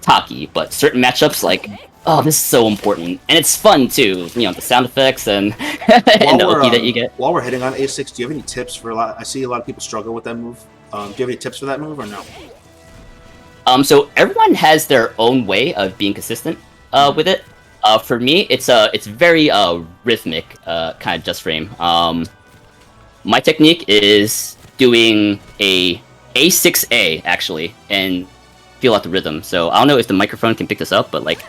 Taki. But certain matchups like. Oh, this is so important, and it's fun too. The sound effects and and the OP that you get. While we're hitting on A6, do you have any tips for a lot? I see a lot of people struggle with that move. Do you have any tips for that move or no? So everyone has their own way of being consistent with it. For me, it's very rhythmic kind of just frame. My technique is doing a A6A actually, and feel out the rhythm. So I don't know if the microphone can pick this up, but like.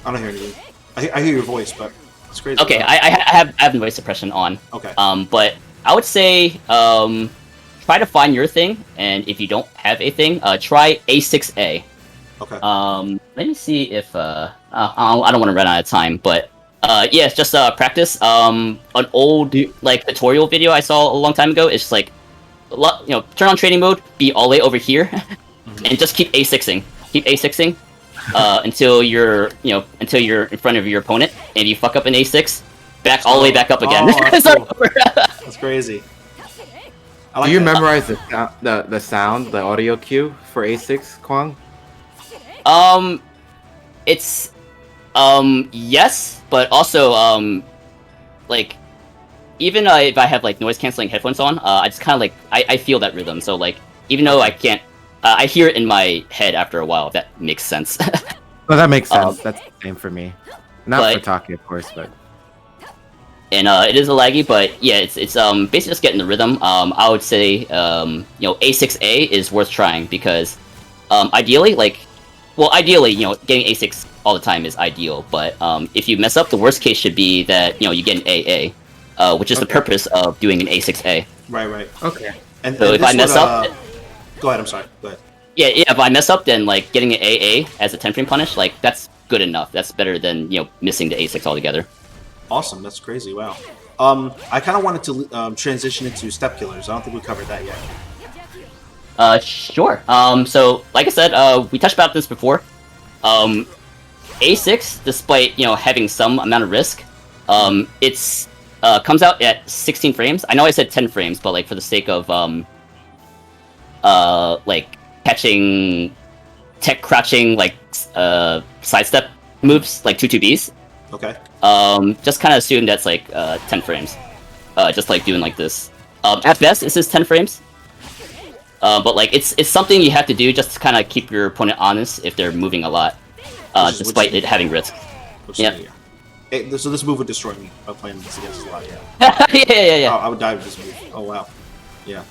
I don't hear anything. I hear your voice, but it's crazy. Okay, I have voice suppression on. Okay. But I would say try to find your thing, and if you don't have a thing, try A6A. Okay. Let me see if I don't want to run out of time, but yeah, it's just practice. An old like tutorial video I saw a long time ago is just like, turn on training mode, be all the way over here, and just keep A6ing. Keep A6ing. Until you're in front of your opponent, and you fuck up an A6, back all the way back up again. Oh, that's, cool. That's crazy. I like Do you that. memorize the sound, the audio cue for A6, Kwang? It's yes, but also like even if I have like noise canceling headphones on, I just kind of like I feel that rhythm. So like even though I can't, I hear it in my head after a while. If that makes sense. Well, that makes sense. That's the same for me. Not but- for Taki, of course, but And it is a laggy, but yeah, it's basically just getting the rhythm. I would say A6A is worth trying because ideally, ideally, getting A6 all the time is ideal. But if you mess up, the worst case should be that you get an AA, which is the purpose of doing an A6A. Right. okay. And So if I mess up, go ahead. I'm sorry. Go ahead. yeah, if I mess up, then like getting an AA as a 10 frame punish, like that's good enough. That's better than missing the A6 altogether. Awesome. That's crazy. Wow. I kind of wanted to transition into step killers. I don't think we covered that yet. Sure. So like I said, we touched about this before. A6, despite having some amount of risk, it's comes out at 16 frames. I know I said 10 frames, but like for the sake of like catching tech crouching like sidestep moves like 2-2Bs. Okay. Just kind of assume that's like 10 frames. Just like doing like this. At best, this is 10 frames. But like it's something you have to do just to kind of keep your opponent honest if they're moving a lot, despite it having risk. Yeah. So this move would destroy me by playing this against a lot. Yeah. yeah. Oh, I would die with this move. Oh wow. Yeah.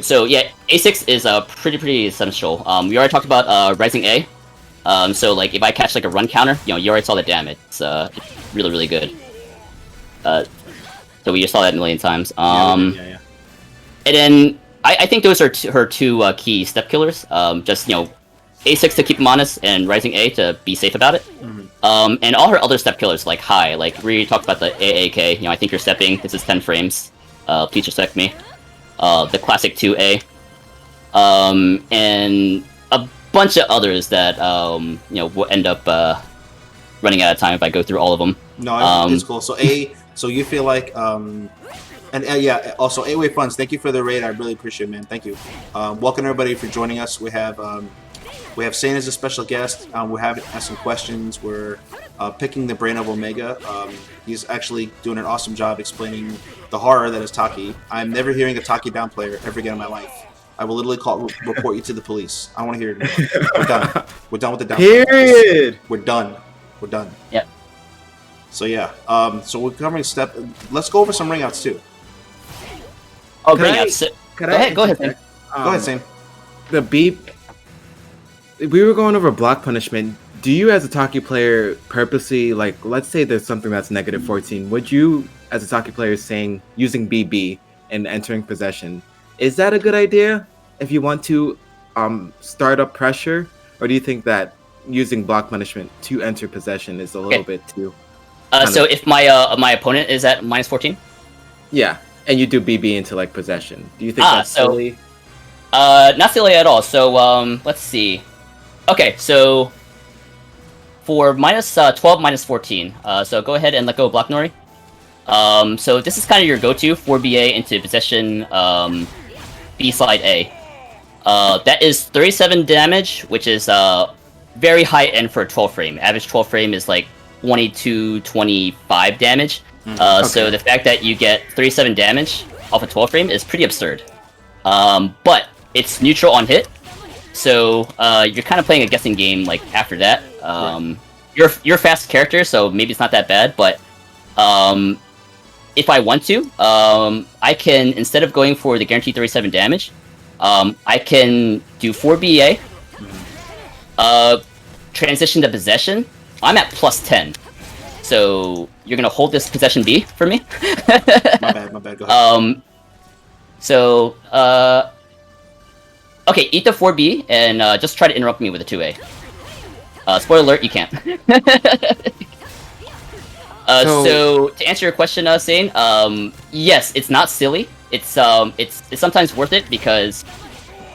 So yeah, A6 is pretty essential. We already talked about Rising A. So like if I catch like a run counter, you already saw the damage. It's really good. So we just saw that a million times. Yeah. And then I think those are her two key step killers. Just A6 to keep him honest, and Rising A to be safe about it. Mm-hmm. And all her other step killers like High, like we talked about the AAK. I think you're stepping. This is 10 frames. Please respect me. The classic 2A. And a bunch of others that will end up running out of time if I go through all of them. No, it's cool. So so you feel like yeah. Also, A-Wave Funds. Thank you for the raid. I really appreciate it, man. Thank you. Welcome everybody for joining us. We have Saiyne as a special guest. We're asking questions. We're picking the brain of Omega. He's actually doing an awesome job explaining the horror that is Taki. I'm never hearing a Taki down player ever again in my life. I will literally report you to the police. I want to hear it anymore. We're done. We're done with the down. Period. We're done. We're done. Yep. So yeah. So we're covering step. Let's go over some ring outs too. Oh, bring out. Go ahead, Saiyne. Go ahead, Saiyne. The beep. We were going over block punishment. Do you, as a Taki player, purposely, like, let's say there's something that's negative 14, would you, as a Taki player, using BB and entering possession, is that a good idea if you want to start up pressure? Or do you think that using block punishment to enter possession is a little bit too... So if my opponent is at minus 14? Yeah, and you do BB into, like, possession. Do you think that's silly? Not silly at all. So, let's see. Okay, so for minus 12, minus 14, so go ahead and let go of Block Nori. So this is kind of your go-to for BA into possession B slide A. That is 37 damage, which is very high end for a 12 frame. Average 12 frame is like 22, 25 damage. So the fact that you get 37 damage off a 12 frame is pretty absurd. But it's neutral on hit. So you're kind of playing a guessing game like after that. You're a fast character, so maybe it's not that bad. But if I want to, I can, instead of going for the guaranteed 37 damage, I can do 4 BA, transition to possession. I'm at plus 10. So you're gonna hold this possession B for me. My bad. Go ahead. So okay, eat the 4B and just try to interrupt me with a 2A. Spoiler alert, you can't. So to answer your question, Saiyne, yes, it's not silly. It's sometimes worth it because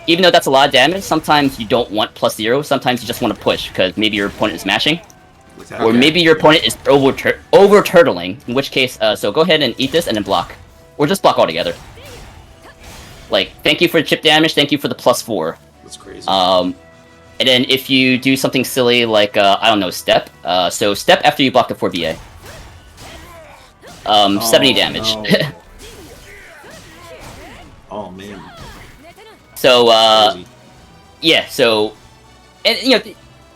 even though that's a lot of damage, sometimes you don't want plus 0. Sometimes you just want to push because maybe your opponent is mashing, or maybe your opponent is over turtling. In which case, so go ahead and eat this and then block, or just block altogether. like, thank you for the chip damage, thank you for the +4. That's crazy. And then if you do something silly like, I don't know, step. So step after you block the 4BA. 70 damage. No. Oh man. So, Crazy. yeah, so, and, you know,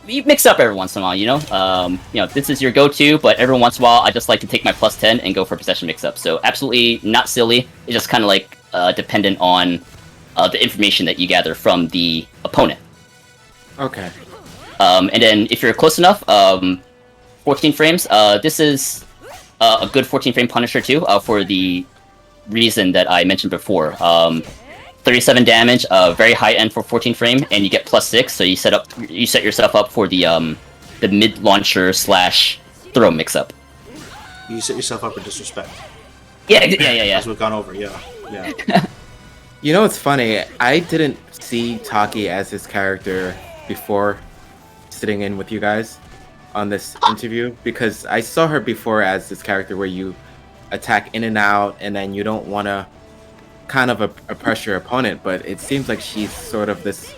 you mix up every once in a while, you know? This is your go-to, but every once in a while, I just like to take my +10 and go for possession mix-up. So absolutely not silly. It's just kind of like dependent on the information that you gather from the opponent. Okay. And then if you're close enough, 14 frames, this is a good 14-frame Punisher too, for the reason that I mentioned before. 37 damage, very high end for 14 frame, and you get +6, so you set yourself up for the mid launcher / throw mix up. You set yourself up for disrespect. Yeah. As we've gone over, yeah. You know what's funny? I didn't see Taki as his character before sitting in with you guys on this interview, because I saw her before as this character where you attack in and out, and then you don't want to kind of oppress your opponent, but it seems like she's sort of this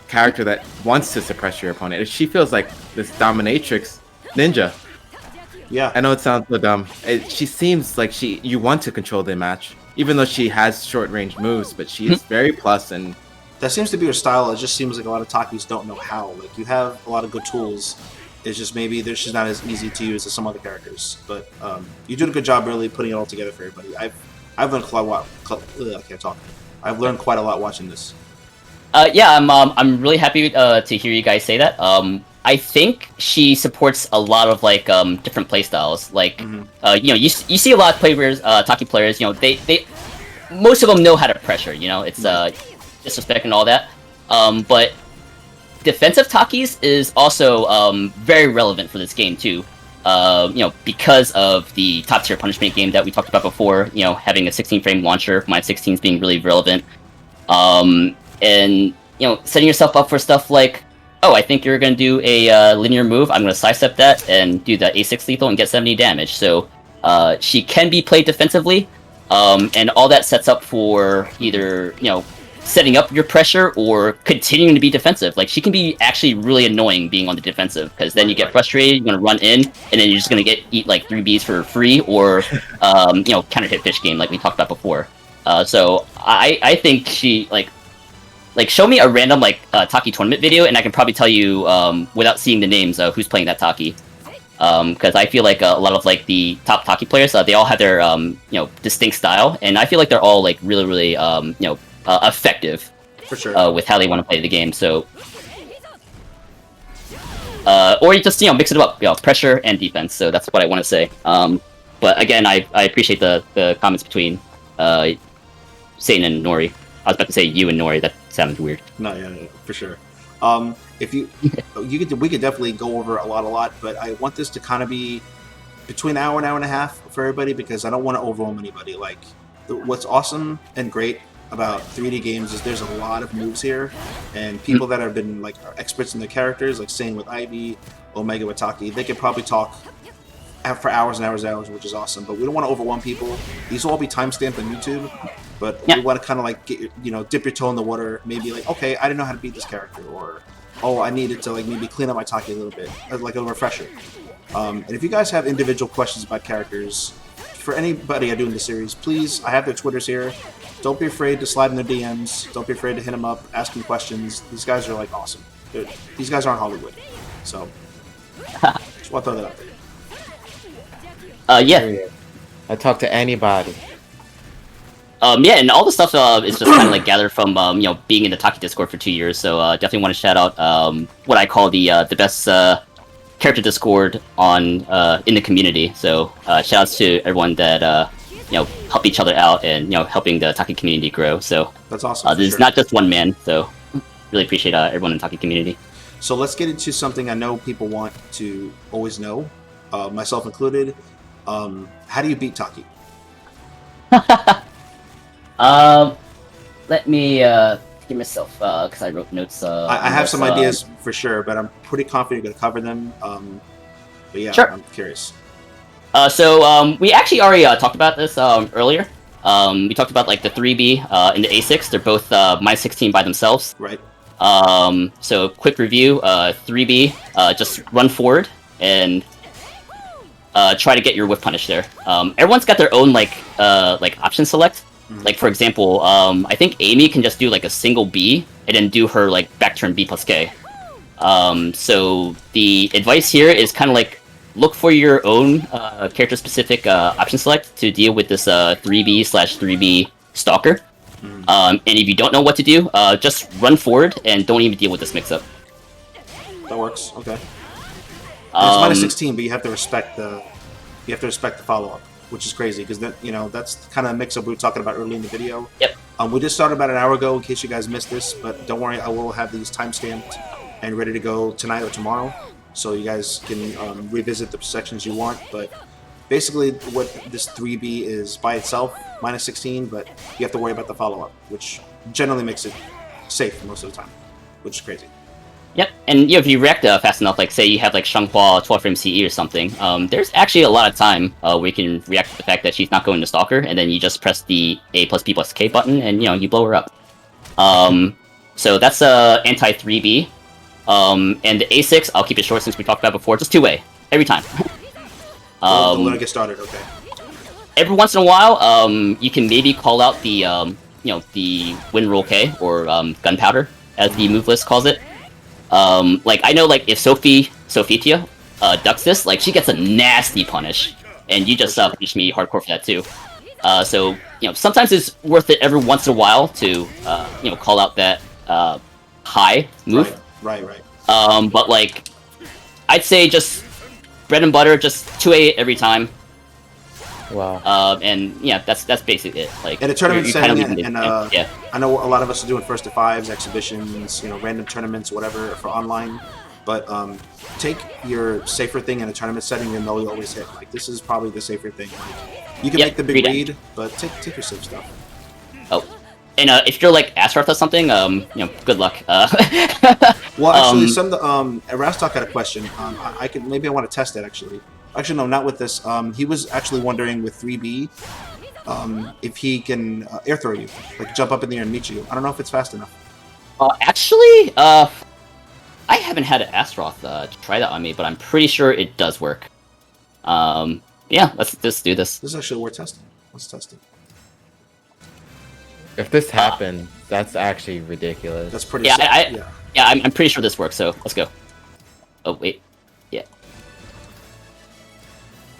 character that wants to suppress your opponent. She feels like this dominatrix ninja. Yeah. I know it sounds so dumb. She seems like you want to control the match, even though she has short range moves, but she is very plus, and That seems to be her style. It just seems like a lot of Takis don't know how. Like, you have a lot of good tools. It's just maybe they're just not as easy to use as some other characters. But you did a good job really putting it all together for everybody. I've learned quite a lot. I can't talk. I've learned quite a lot watching this. Yeah, I'm really happy to hear you guys say that. I think she supports a lot of like different playstyles. Like, you see a lot of players, Taki players. They most of them know how to pressure. It's disrespect and all that. But defensive Takis is also very relevant for this game too. Because of the top tier punishment game that we talked about before. Having a 16-frame launcher, -16s being really relevant. And setting yourself up for stuff like, oh, I think you're going to do a linear move. I'm going to sidestep that and do the A6 lethal and get 70 damage. So she can be played defensively, and all that sets up for either setting up your pressure or continuing to be defensive. Like, she can be actually really annoying being on the defensive, because then you get frustrated, you're going to run in, and then you're just going to eat like 3Bs for free, or counter hit fish game like we talked about before. So I think she like show me a random Taki tournament video, and I can probably tell you without seeing the names who's playing that Taki. Because I feel like a lot of the top Taki players, they all have their distinct style, and I feel like they're all really really effective For sure. with how they want to play the game. So or you just mix it up, pressure and defense. So that's what I want to say. But again, I appreciate the comments between Saiyne and Nori. I was about to say you and Nori. That sounded weird. No, yeah, for sure. If we could definitely go over a lot, but I want this to kind of be between an hour and a half for everybody, because I don't want to overwhelm anybody. Like, what's awesome and great about 3D games is there's a lot of moves here, and people that have been are experts in their characters, like Saiyne with Ivy, Omega with Taki, they could probably talk for hours and hours, which is awesome. But we don't want to overwhelm people. These will all be timestamped on YouTube, but we want to kind of get dip your toe in the water. Maybe okay, I didn't know how to beat this character, or oh, I needed to maybe clean up my Taki a little bit, like a refresher. And if you guys have individual questions about characters for anybody I do in the series, please, I have their Twitters here. Don't be afraid to slide in their DMs. Don't be afraid to hit them up, ask them questions. These guys are awesome. These guys aren't Hollywood, so just want to throw that out there. Yeah. I talk to anybody. Yeah, and all the stuff is just kind of gathered from being in the Taki Discord for 2 years. So definitely want to shout out what I call the best character Discord on in the community. So shout outs to everyone that help each other out and helping the Taki community grow. So that's awesome. This is not just one man. So really appreciate everyone in the Taki community. So let's get into something I know people want to always know, myself included. How do you beat Taki? Let me give myself because I wrote notes. I have some ideas for sure, but I'm pretty confident you're gonna cover them. But yeah, sure. I'm curious. So we actually already talked about this earlier. We talked about like the 3B and the A6. They're both -16 by themselves. Right. So quick review. 3B, just run forward and try to get your whiff punish there. Everyone's got their own like option select. Like for example, I think Amy can just do like a single B and then do her like back turn B plus K. So the advice here is kind of like look for your own character specific option select to deal with this 3B/3B stalker. And if you don't know what to do, just run forward and don't even deal with this mix up. That works. Okay. It's -16, but you have to respect the follow up, which is crazy because that's the kind of mix up we were talking about early in the video. Yep. We just started about an hour ago in case you guys missed this, but don't worry, I will have these timestamped and ready to go tonight or tomorrow, so you guys can revisit the sections you want. But basically, what this 3B is by itself, -16, but you have to worry about the follow up, which generally makes it safe most of the time, which is crazy. Yep, and if you react fast enough, like say you have like Shanghua 12 frame CE or something, there's actually a lot of time where you can react to the fact that she's not going to Stalker, and then you just press the A plus B plus K button, and you blow her up. So that's anti 3B, and the A6, I'll keep it short since we talked about it before, just 2-way every time. Let it get started. Okay. Every once in a while, you can maybe call out the the Wind Roll K or Gunpowder, as the move list calls it. Like I know, like if Sophitia ducks this, like she gets a nasty punish, and you just punish me hardcore for that too. So sometimes it's worth it every once in a while to call out that high move. Right. But like I'd say just bread and butter, just 2A every time. Wow. And yeah, that's basically it. Like in a tournament setting, yeah. I know a lot of us are doing first to fives, exhibitions, random tournaments, whatever for online. But take your safer thing in a tournament setting, and they'll always hit. Like this is probably the safer thing. Like, you can make the big read, but take your safe stuff. Oh, and if you're like Astaroth or something, good luck. Well, actually, Rastok had a question. I want to test it actually. Actually, no, not with this. He was actually wondering with 3B if he can air throw you, like jump up in the air and meet you. I don't know if it's fast enough. Actually, I haven't had an Astaroth try that on me, but I'm pretty sure it does work. Yeah, let's just do this. This is actually worth testing. Let's test it. If this happened, that's actually ridiculous. That's pretty. Yeah, I'm pretty sure this works. So let's go. Oh wait, yeah.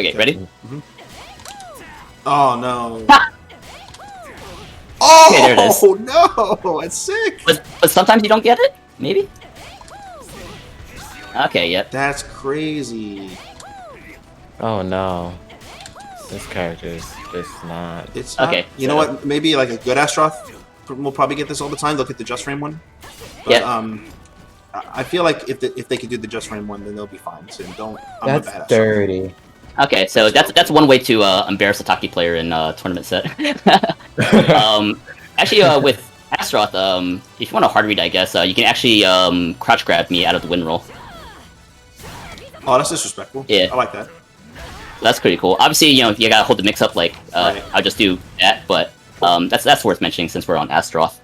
Okay, ready? Mm-hmm. Oh no! Okay, there it is. Oh no! It's sick. But sometimes you don't get it. Maybe. Okay. Yep. That's crazy. Oh no. This character is just not. It's not, okay. You know what? Maybe like a good Astaroth will probably get this all the time. They'll get the just frame one. But I feel like if they could do the just frame one, then they'll be fine. So don't. I'm That's a bad dirty. Okay, so that's one way to embarrass a Taki player in a tournament set. Actually, with Astaroth, if you want a hard read, I guess you can actually crouch grab me out of the wind roll. Oh, that's disrespectful. Yeah, I like that. That's pretty cool. Obviously, you gotta hold the mix up. Like right. I'll just do that, but that's worth mentioning since we're on Astaroth.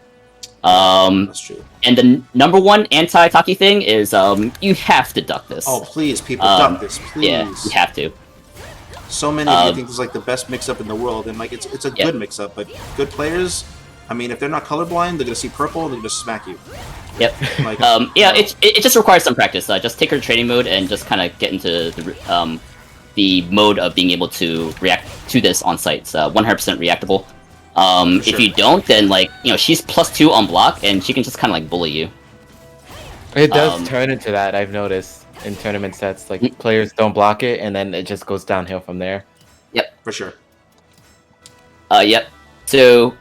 That's true. And the number one anti Taki thing is you have to duck this. Oh please, people, duck this, please. Yeah, you have to. So many of you think this is like the best mix-up in the world, and like it's a good mix-up, but good players, I mean, if they're not colorblind, they're gonna see purple, they're gonna smack you. Yep. Like, it just requires some practice. Just take her to training mode and just kind of get into the mode of being able to react to this on site. It's 100% reactable. If you don't, then like she's +2 on block, and she can just kind of like bully you. It does turn into that. I've noticed in tournament sets, like players don't block it, and then it just goes downhill from there. Yep, for sure. Yep. So,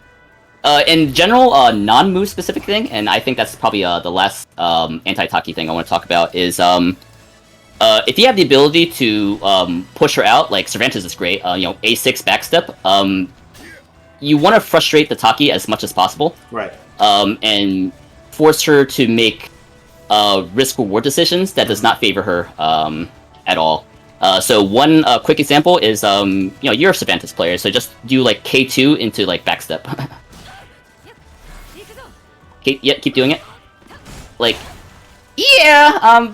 in general, non-move specific thing, and I think that's probably the last anti-Taki thing I want to talk about is if you have the ability to push her out, like Cervantes is great. A6 backstep. You want to frustrate the Taki as much as possible. Right. And force her to make risk-reward decisions that does not favor her at all. So one quick example is, you're a Cervantes player, so just do like K2 into like backstep. Keep doing it. Like, yeah,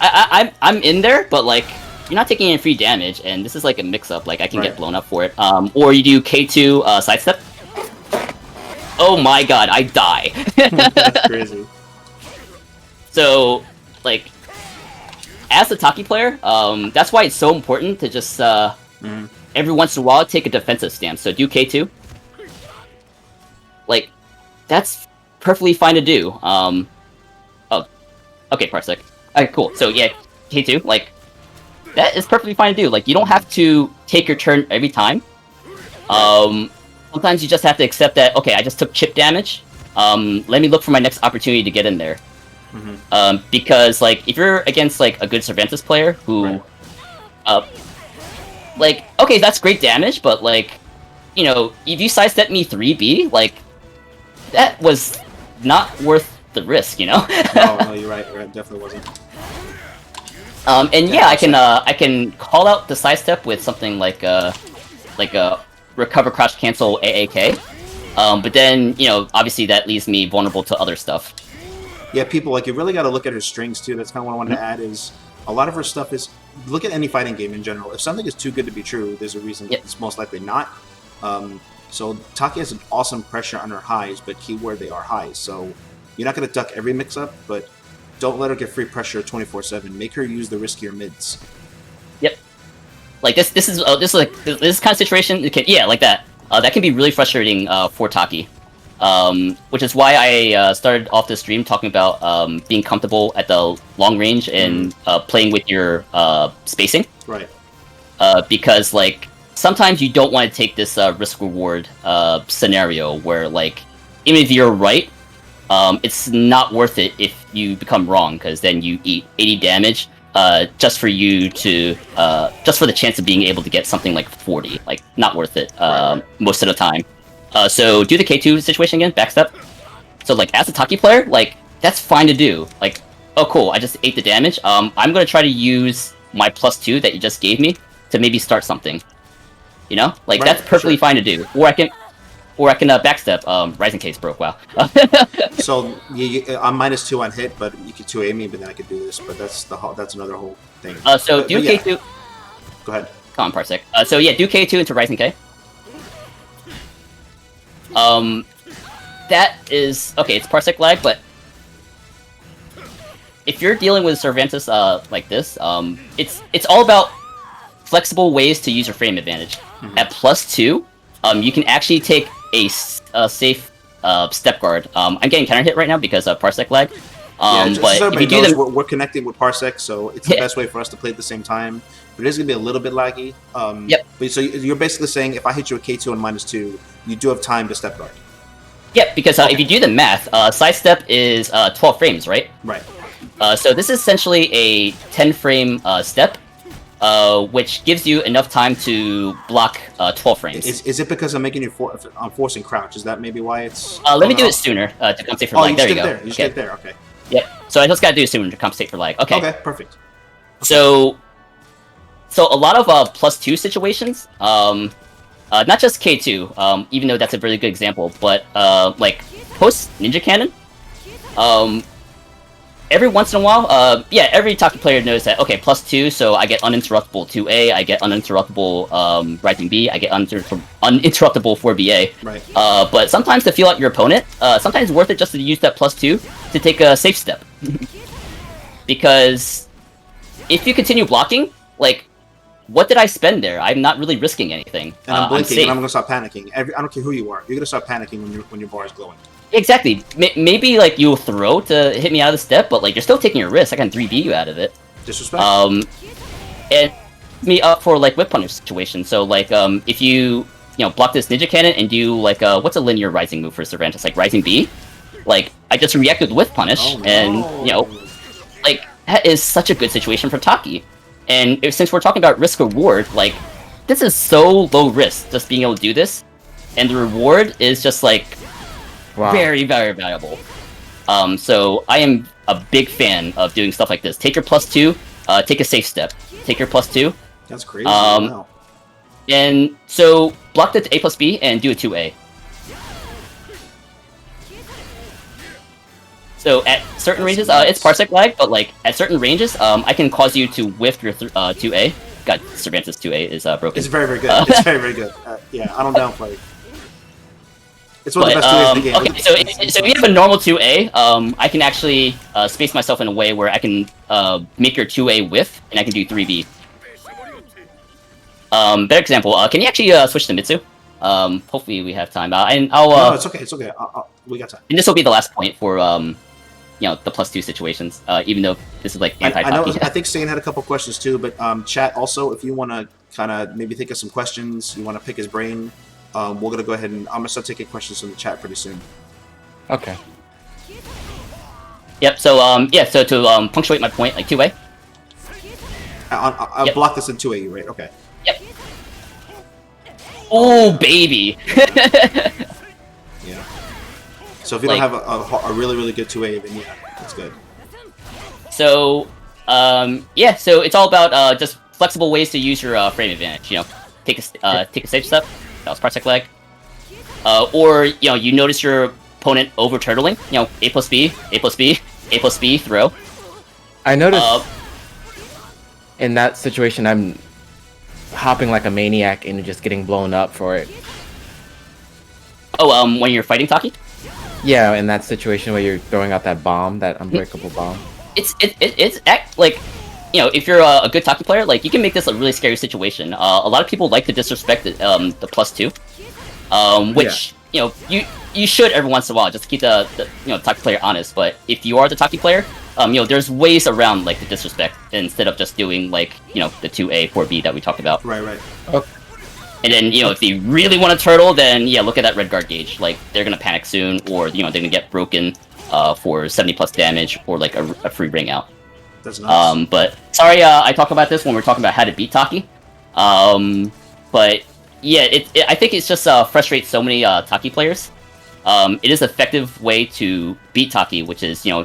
I'm in there, but like, you're not taking any free damage, and this is like a mix-up. Like, I can get blown up for it. Or you do K2 sidestep. Oh my god, I die. That's crazy. So, like, as a Taki player, that's why it's so important to just every once in a while take a defensive stance. So do K2. Like, that's perfectly fine to do. Oh, okay, Parsec. Okay, cool. So yeah, K2. Like, that is perfectly fine to do. Like, you don't have to take your turn every time. Sometimes you just have to accept that. Okay, I just took chip damage. Let me look for my next opportunity to get in there. Because like if you're against like a good Cervantes player who, like, okay, that's great damage, but like, you know, if you sidestep me 3B, like, that was not worth the risk, you know? No, you're right. It definitely wasn't. And yeah, I can call out the sidestep with something like a recover, crouch, cancel, AAK. But then, you know, obviously that leaves me vulnerable to other stuff. Yeah, people, like, you really got to look at her strings, too. That's kind of what I wanted to add is a lot of her stuff is... Look at any fighting game in general. If something is too good to be true, there's a reason it's most likely not. So Taki has an awesome pressure on her highs, but keyword, they are highs. So you're not going to duck every mix-up, but don't let her get free pressure 24/7. Make her use the riskier mids. Yep. Like, this kind of situation, like that. That can be really frustrating for Taki. Which is why I started off the stream talking about being comfortable at the long range and playing with your spacing. Right. Because, like, sometimes you don't want to take this risk-reward scenario where, like, even if you're right, it's not worth it if you become wrong, because then you eat 80 damage just for you to... just for the chance of being able to get something like 40. Like, not worth it most of the time. So do the K2 situation again, backstep. So like as a Taki player, like that's fine to do. Like, oh cool, I just ate the damage. I'm gonna try to use my +2 that you just gave me to maybe start something. You know, like that's perfectly fine to do. Or I can backstep. Rising Case broke. Wow. So I'm -2 on hit, but you could 2A me, but then I could do this. But that's another whole thing. So do K2. Go ahead. Come on, Parsec. So yeah, do K2 into Rising K. That is... Okay, it's Parsec lag, but... If you're dealing with Cervantes, like this, it's all about flexible ways to use your frame advantage. At +2, you can actually take a safe step guard. I'm getting counter hit right now because of Parsec lag. But if you do them... we're connecting with Parsec, so it's the best way for us to play at the same time. But it is going to be a little bit laggy. But so you're basically saying if I hit you with K2 and -2, you do have time to step guard. Yep, because if you do the math, sidestep is 12 frames, right? Right. So this is essentially a 10-frame step, which gives you enough time to block 12 frames. Is it because I'm making you I'm forcing crouch? Is that maybe why it's... let me do it sooner to compensate for lag. There you go. You just get there, okay. Yep, so I just gotta do it sooner to compensate for lag. Okay. Okay, perfect. So a lot of +2 situations, not just K2, even though that's a really good example, but like post Ninja Cannon, every once in a while, every Taki player knows that, okay, +2, so I get uninterruptible 2A, I get uninterruptible Rising B, I get uninterruptible 4BA. Right. But sometimes to feel out your opponent, sometimes it's worth it just to use that +2 to take a safe step. Because if you continue blocking, like, what did I spend there? I'm not really risking anything. And I'm blinking, and I'm going to start panicking. I don't care who you are. You're going to start panicking when your bar is glowing. Exactly. Maybe, like, you'll throw to hit me out of the step, but, like, you're still taking a risk. I can 3B you out of it. Disrespect. And me up for, like, whip punish situation. So, like, if you block this Ninja Cannon and do, like, what's a linear rising move for Cervantes? Like, Rising B? Like, I just reacted with whip punish, and, like, that is such a good situation for Taki. And since we're talking about risk-reward, like, this is so low risk, just being able to do this. And the reward is just, like, very, very valuable. So I am a big fan of doing stuff like this. Take your +2, take a safe step. Take your +2. That's crazy. Wow. And so block the A plus B and do a 2A. So at certain ranges, it's parsec lag, but like at certain ranges, I can cause you to whiff your 2A. God, Cervantes 2A is broken. It's very, very good. It's very, very good. Yeah, I don't downplay. It's one of the best 2As in the game. Okay, so if you have a normal 2A, I can actually space myself in a way where I can make your 2A whiff, and I can do 3B. Better example, can you actually switch to Mitsu? Hopefully we have time. And I'll. No, it's okay. It's okay. We got time. And this will be the last point for you know, the +2 situations. Even though this is like anti-Taki. I think Saiyne had a couple questions too, but chat also, if you want to kind of maybe think of some questions, you want to pick his brain, we're gonna go ahead and I'm gonna start taking questions from the chat pretty soon. Okay. Yep. So yeah. So to punctuate my point, like 2A. I'll block this in 2A, right? Okay. Yep. Oh baby. Yeah. So if you don't have a really, really good 2A, then yeah, that's good. So, yeah, so it's all about just flexible ways to use your frame advantage. You know, take a safe step. That was parsec lag. Or you know, you notice your opponent over turtling. You know, A plus B, A plus B, A plus B, throw. I noticed in that situation, I'm hopping like a maniac and just getting blown up for it. Oh, when you're fighting Taki. Yeah, in that situation where you're throwing out that bomb, that unbreakable bomb. It's like, you know, if you're a good Taki player, like you can make this a really scary situation. A lot of people like to disrespect the +2, which you know you should every once in a while just to keep the you know Taki player honest. But if you are the Taki player, you know there's ways around like the disrespect instead of just doing like you know the 2A 4B that we talked about. Right. Okay. And then, you know, if they really want to turtle, then yeah, look at that red guard gauge. Like, they're gonna panic soon, or, you know, they're gonna get broken for 70+ damage, or like a free ring out. That's nice. But, sorry, I talk about this when we're talking about how to beat Taki. But, yeah, I think it's just frustrates so many Taki players. It is an effective way to beat Taki, which is, you know,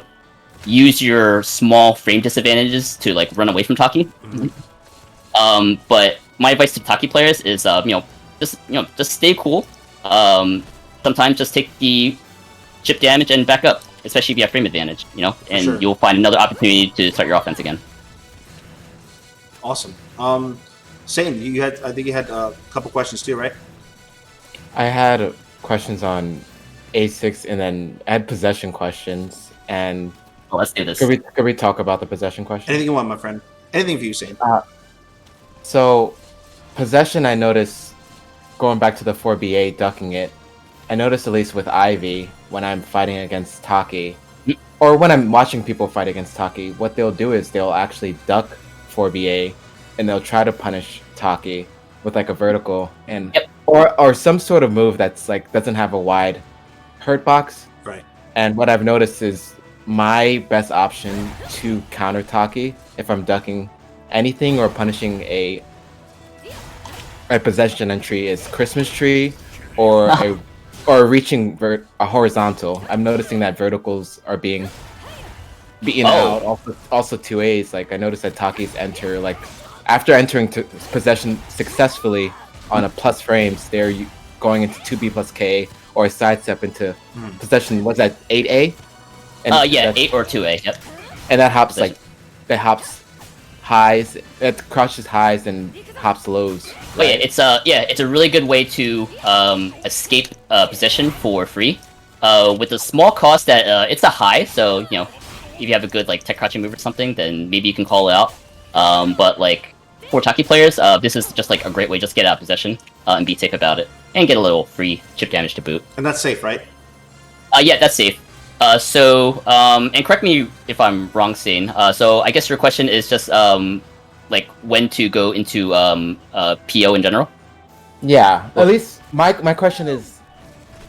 use your small frame disadvantages to, like, run away from Taki. Mm-hmm. But my advice to Taki players is, you know, just stay cool. Sometimes just take the chip damage and back up, especially if you have frame advantage, you know, and sure. You'll find another opportunity to start your offense again. Awesome. Saiyne, I think you had a couple questions too, right? I had questions on A6, and then I had possession questions. And Well, let's do this. could we talk about the possession question? Anything you want, my friend. Anything for you, Saiyne. So, possession, I noticed, going back to the 4BA, ducking it, I noticed at least with Ivy, when I'm fighting against Taki, or when I'm watching people fight against Taki, what they'll do is they'll actually duck 4BA, and they'll try to punish Taki with like a vertical, and or some sort of move that's like doesn't have a wide hurt box. Right. And what I've noticed is my best option to counter Taki, if I'm ducking anything or punishing a possession entry, is Christmas tree or reaching a horizontal. I'm noticing that verticals are being beaten out. Also 2As. Like I noticed that Takis enter like after entering to possession successfully on a plus frames, they're going into 2B plus K or a sidestep into possession. What's that, 8A? And Yeah, 8 or 2A. Yep. And that hops hops highs. It crushes highs and hops lows. Right? Oh, yeah, it's a really good way to escape possession for free. With a small cost that it's a high, so you know if you have a good like tech crouching move or something, then maybe you can call it out. But like for Taki players, this is just like a great way just to get out of possession and be safe about it, and get a little free chip damage to boot. And that's safe, right? Yeah, that's safe. And correct me if I'm wrong, Saiyne. So I guess your question is just like when to go into PO in general. Yeah, at least my question is,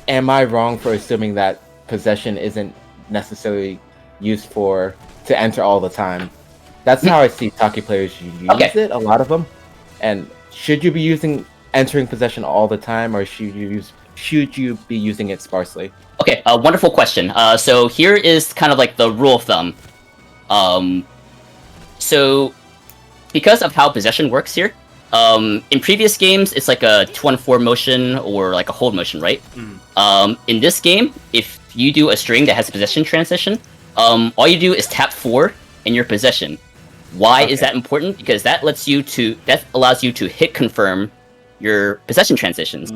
am I wrong for assuming that possession isn't necessarily used to enter all the time? That's how I see Taki players use it, a lot of them. And should you be entering possession all the time, or should you be using it sparsely? Okay, wonderful question. So here is kind of like the rule of thumb. So because of how possession works here, in previous games it's like a 2-on-4 motion or like a hold motion, right? In this game, if you do a string that has a possession transition, all you do is tap 4 in your possession. Why is that important? Because that allows you to hit confirm your possession transitions.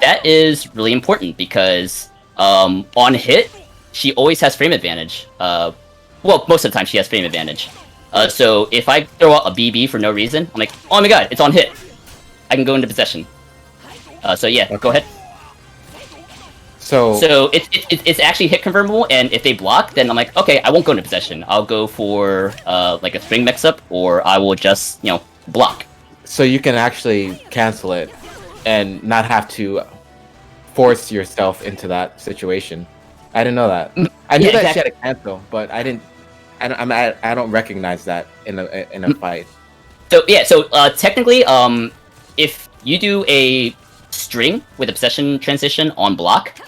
That is really important because on hit, she always has frame advantage. Well, most of the time she has frame advantage. So if I throw out a BB for no reason, I'm like, oh my god, it's on hit. I can go into possession. So yeah, go ahead. So it's actually hit confirmable, and if they block, then I'm like, okay, I won't go into possession. I'll go for like a string mix-up, or I will just block. So you can actually cancel it and not have to force yourself into that situation. I didn't know that. I knew that she had a cancel, but I don't recognize that in a fight. So yeah, technically, if you do a string with a possession transition on block,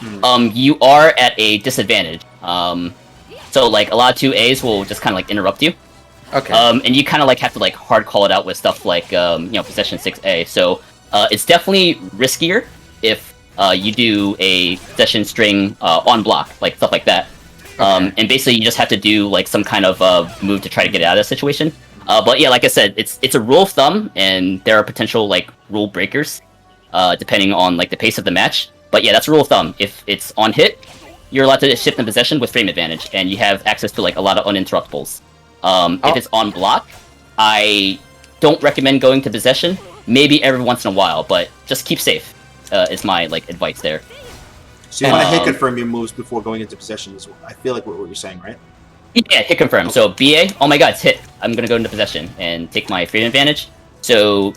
you are at a disadvantage. So like a lot of 2As will just kind of like interrupt you. Okay. And you kind of like have to like hard call it out with stuff like possession 6A. So it's definitely riskier if you do a possession string on block, like stuff like that. And basically you just have to do like some kind of move to try to get out of the situation. But yeah, like I said, it's a rule of thumb, and there are potential like rule breakers depending on like the pace of the match. But yeah, that's a rule of thumb. If it's on hit, you're allowed to shift in possession with frame advantage, and you have access to like a lot of uninterruptibles. If it's on block, I don't recommend going to possession. Maybe every once in a while, but just keep safe. Is my like advice there. So you want to hit confirm your moves before going into possession is I feel like what you're saying, right? Yeah, hit confirm. So BA, oh my god, it's hit. I'm gonna go into possession and take my frame advantage. So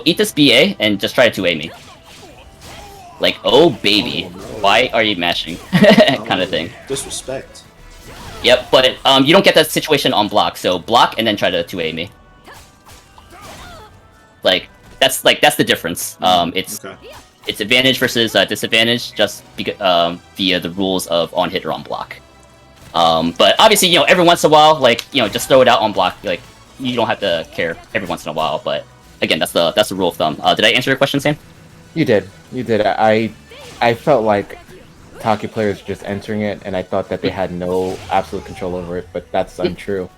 eat this BA and just try to 2A me. Like, oh baby, why are you mashing? Kind of thing. Disrespect. Yep, but you don't get that situation on block. So block and then try to 2A me. Like that's the difference. It's advantage versus disadvantage just via the rules of on hit or on block. But obviously, every once in a while, like just throw it out on block. Like you don't have to care every once in a while. But again, that's the rule of thumb. Did I answer your question, Sam? You did. I felt like Taki players just entering it, and I thought that they had no absolute control over it, but that's untrue.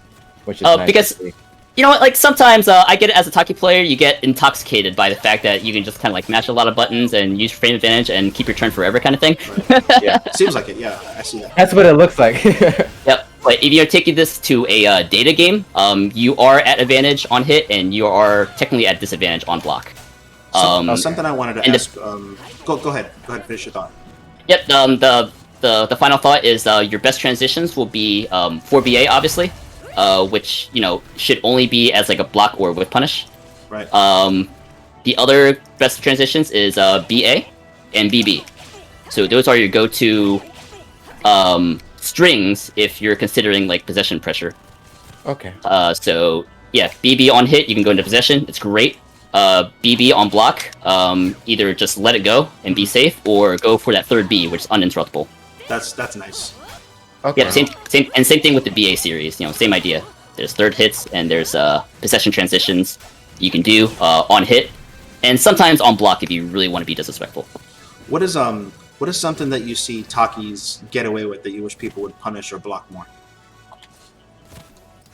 Which is nice because to see. You know what, like sometimes I get it as a Taki player, you get intoxicated by the fact that you can just kind of like mash a lot of buttons and use frame advantage and keep your turn forever kind of thing. Right. Yeah, seems like it, yeah, I see that. That's what it looks like. Yep, but if you're taking this to a data game, you are at advantage on hit and you are technically at disadvantage on block. Something I wanted to ask, go ahead, finish your thought. Yep, the final thought is your best transitions will be 4BA, obviously. Which should only be as like a block or with punish. Right. The other best transitions is BA and BB. So those are your go-to strings if you're considering like possession pressure. Okay. So yeah, BB on hit, you can go into possession. It's great. BB on block, either just let it go and be safe, or go for that third B, which is uninterruptible. That's nice. Okay. Yeah, same thing with the BA series. Same idea. There's third hits and there's possession transitions you can do on hit, and sometimes on block if you really want to be disrespectful. What is something that you see Takis get away with that you wish people would punish or block more?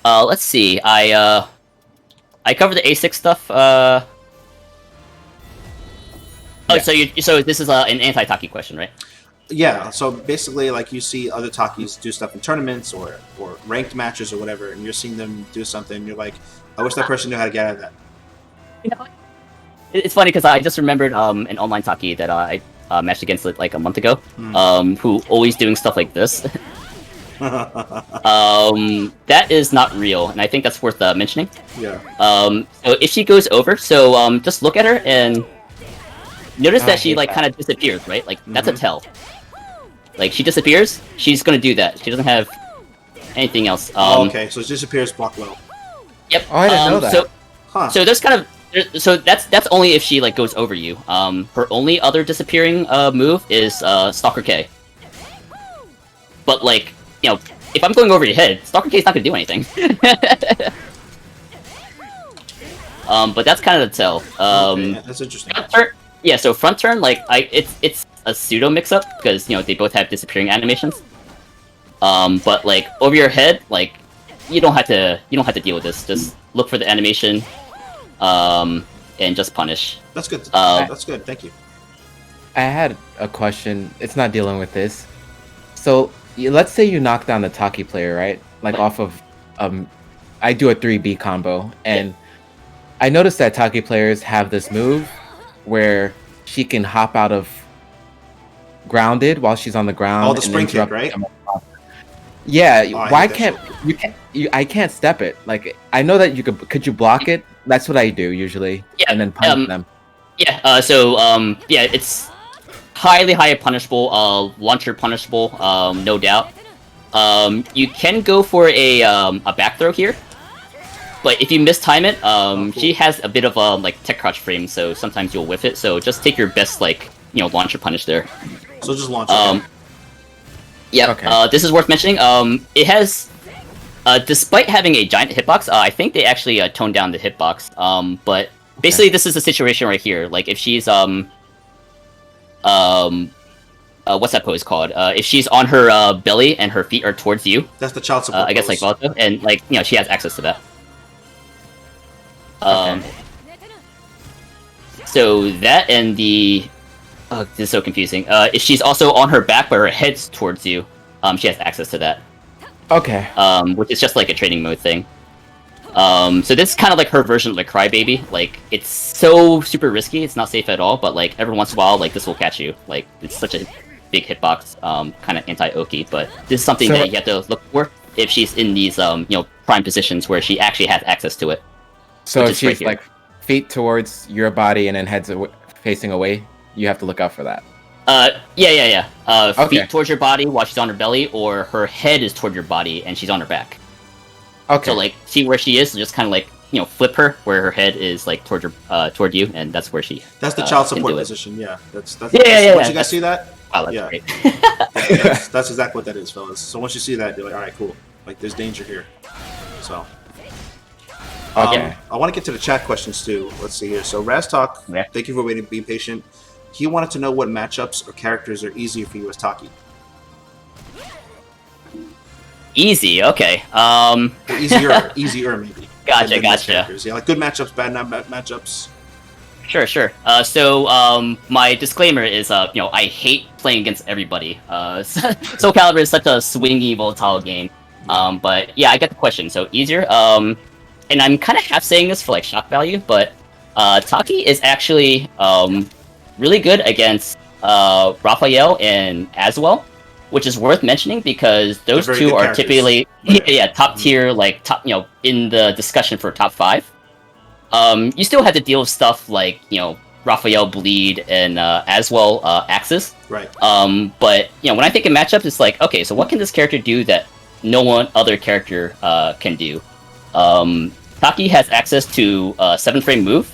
Let's see. I covered the A6 stuff. Yeah. So this is an Anti Taki question, right? Yeah, so basically, like, you see other Takis do stuff in tournaments or ranked matches or whatever, and you're seeing them do something, and you're like, I wish that person knew how to get out of that. It's funny because I just remembered an online Taki that I matched against like a month ago, who always doing stuff like this. That is not real, and I think that's worth mentioning. Yeah. So if she goes over, just look at her and notice that she like kind of disappears, right? Like that's a tell. Like she disappears, she's gonna do that. She doesn't have anything else. Okay, so it disappears block low. Yep. Oh, I didn't know that. So there's kind of that's only if she like goes over you. Her only other disappearing move is Stalker K. But like if I'm going over your head, Stalker K is not gonna do anything. But that's kind of the tell. Okay, that's interesting. Front turn, yeah. So front turn, like it's a pseudo mix-up because they both have disappearing animations. But like over your head, like you don't have to deal with this. Just look for the animation, and just punish. That's good. That's good. Thank you. I had a question. It's not dealing with this. So let's say you knock down the Taki player, right? Like off of I do a 3B combo, and I noticed that Taki players have this move where she can hop out of grounded while she's on the ground. Oh, the spring kick, right? Yeah. Oh, why can't you? Can't I can't step it. Like I know that you could you block it? That's what I do usually. Yeah, and then punish them. Yeah. Yeah, it's highly punishable. Launcher punishable. No doubt. You can go for a back throw here, but if you mistime it, cool. she has a bit of a like tech crouch frame, so sometimes you'll whiff it. So just take your best launcher punish there. So just launch it. Yeah. Okay. This is worth mentioning. It has, despite having a giant hitbox, I think they actually toned down the hitbox. But basically, this is a situation right here. Like if she's what's that pose called? If she's on her belly and her feet are towards you, That's the child support I guess like pose. Volta, and like she has access to that. So that and the this is so confusing. If she's also on her back but her head's towards you, she has access to that. Okay. Which is just like a training mode thing. So this is kind of like her version of the Crybaby. Like it's so super risky, it's not safe at all. But like every once in a while, like this will catch you. Like it's such a big hitbox, kind of anti-Oki. But this is something that you have to look for if she's in these prime positions where she actually has access to it. So Which if is right she's here. like feet towards your body and then heads facing away, you have to look out for that. Yeah. Okay. Feet towards your body while she's on her belly, or her head is toward your body and she's on her back. Okay. So like, see where she is, just kind of like flip her where her head is like toward you, and that's where she. That's the child can support do it. position. Yeah. That's Yeah. Once you guys see that, Wow, that's Yeah. great. that's exactly what that is, fellas. So once you see that, you're like, all right, cool. Like there's danger here. So. Okay. I want to get to the chat questions too. Let's see here. So Raztalk, Yeah. thank you for waiting, being patient. He wanted to know what matchups or characters are easier for you as Taki. Easy. Okay. Or easier maybe. Gotcha, than most gotcha. characters. Yeah, like good matchups, bad matchups. Sure. So my disclaimer is, I hate playing against everybody. Soul Calibur is such a swingy, volatile game. But yeah, I get the question. So easier. And I'm kind of half saying this for like shock value, but Taki is actually really good against Raphael and Aswell, which is worth mentioning because those They're very two good are characters. typically top tier, like top in the discussion for top 5. You still have to deal with stuff like Raphael bleed and Aswell Axis. Right. But when I think in matchups, it's like, okay, so what can this character do that no one other character can do? Taki has access to 7-frame move,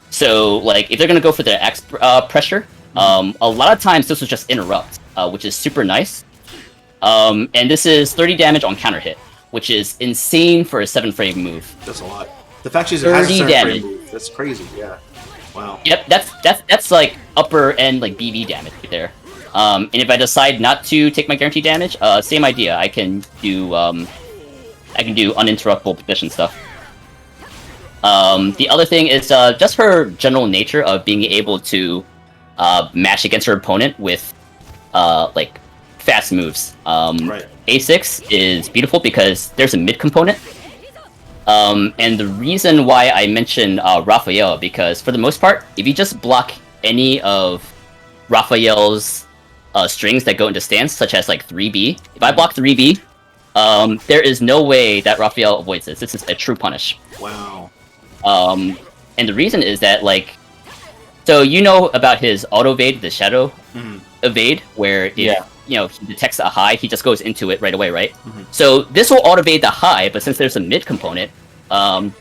so like if they're gonna go for the X pressure, a lot of times this will just interrupt, which is super nice. And this is 30 damage on counter hit, which is insane for a 7-frame move. That's a lot. The fact she has a 30 damage. move, that's crazy. Yeah. Wow. Yep, that's like upper end like BB damage right there. And if I decide not to take my guaranteed damage, same idea. I can do uninterruptible position stuff. The other thing is just her general nature of being able to match against her opponent with like fast moves. Right. A6 is beautiful because there's a mid component. And the reason why I mention Raphael, because for the most part, if you just block any of Raphael's strings that go into stance, such as like 3B, if I block 3B, there is no way that Raphael avoids this. This is a true punish. Wow. And the reason is that so about his auto evade, the shadow evade, where if he detects a high, he just goes into it right away, right? So this will auto evade the high, but since there's a mid component, come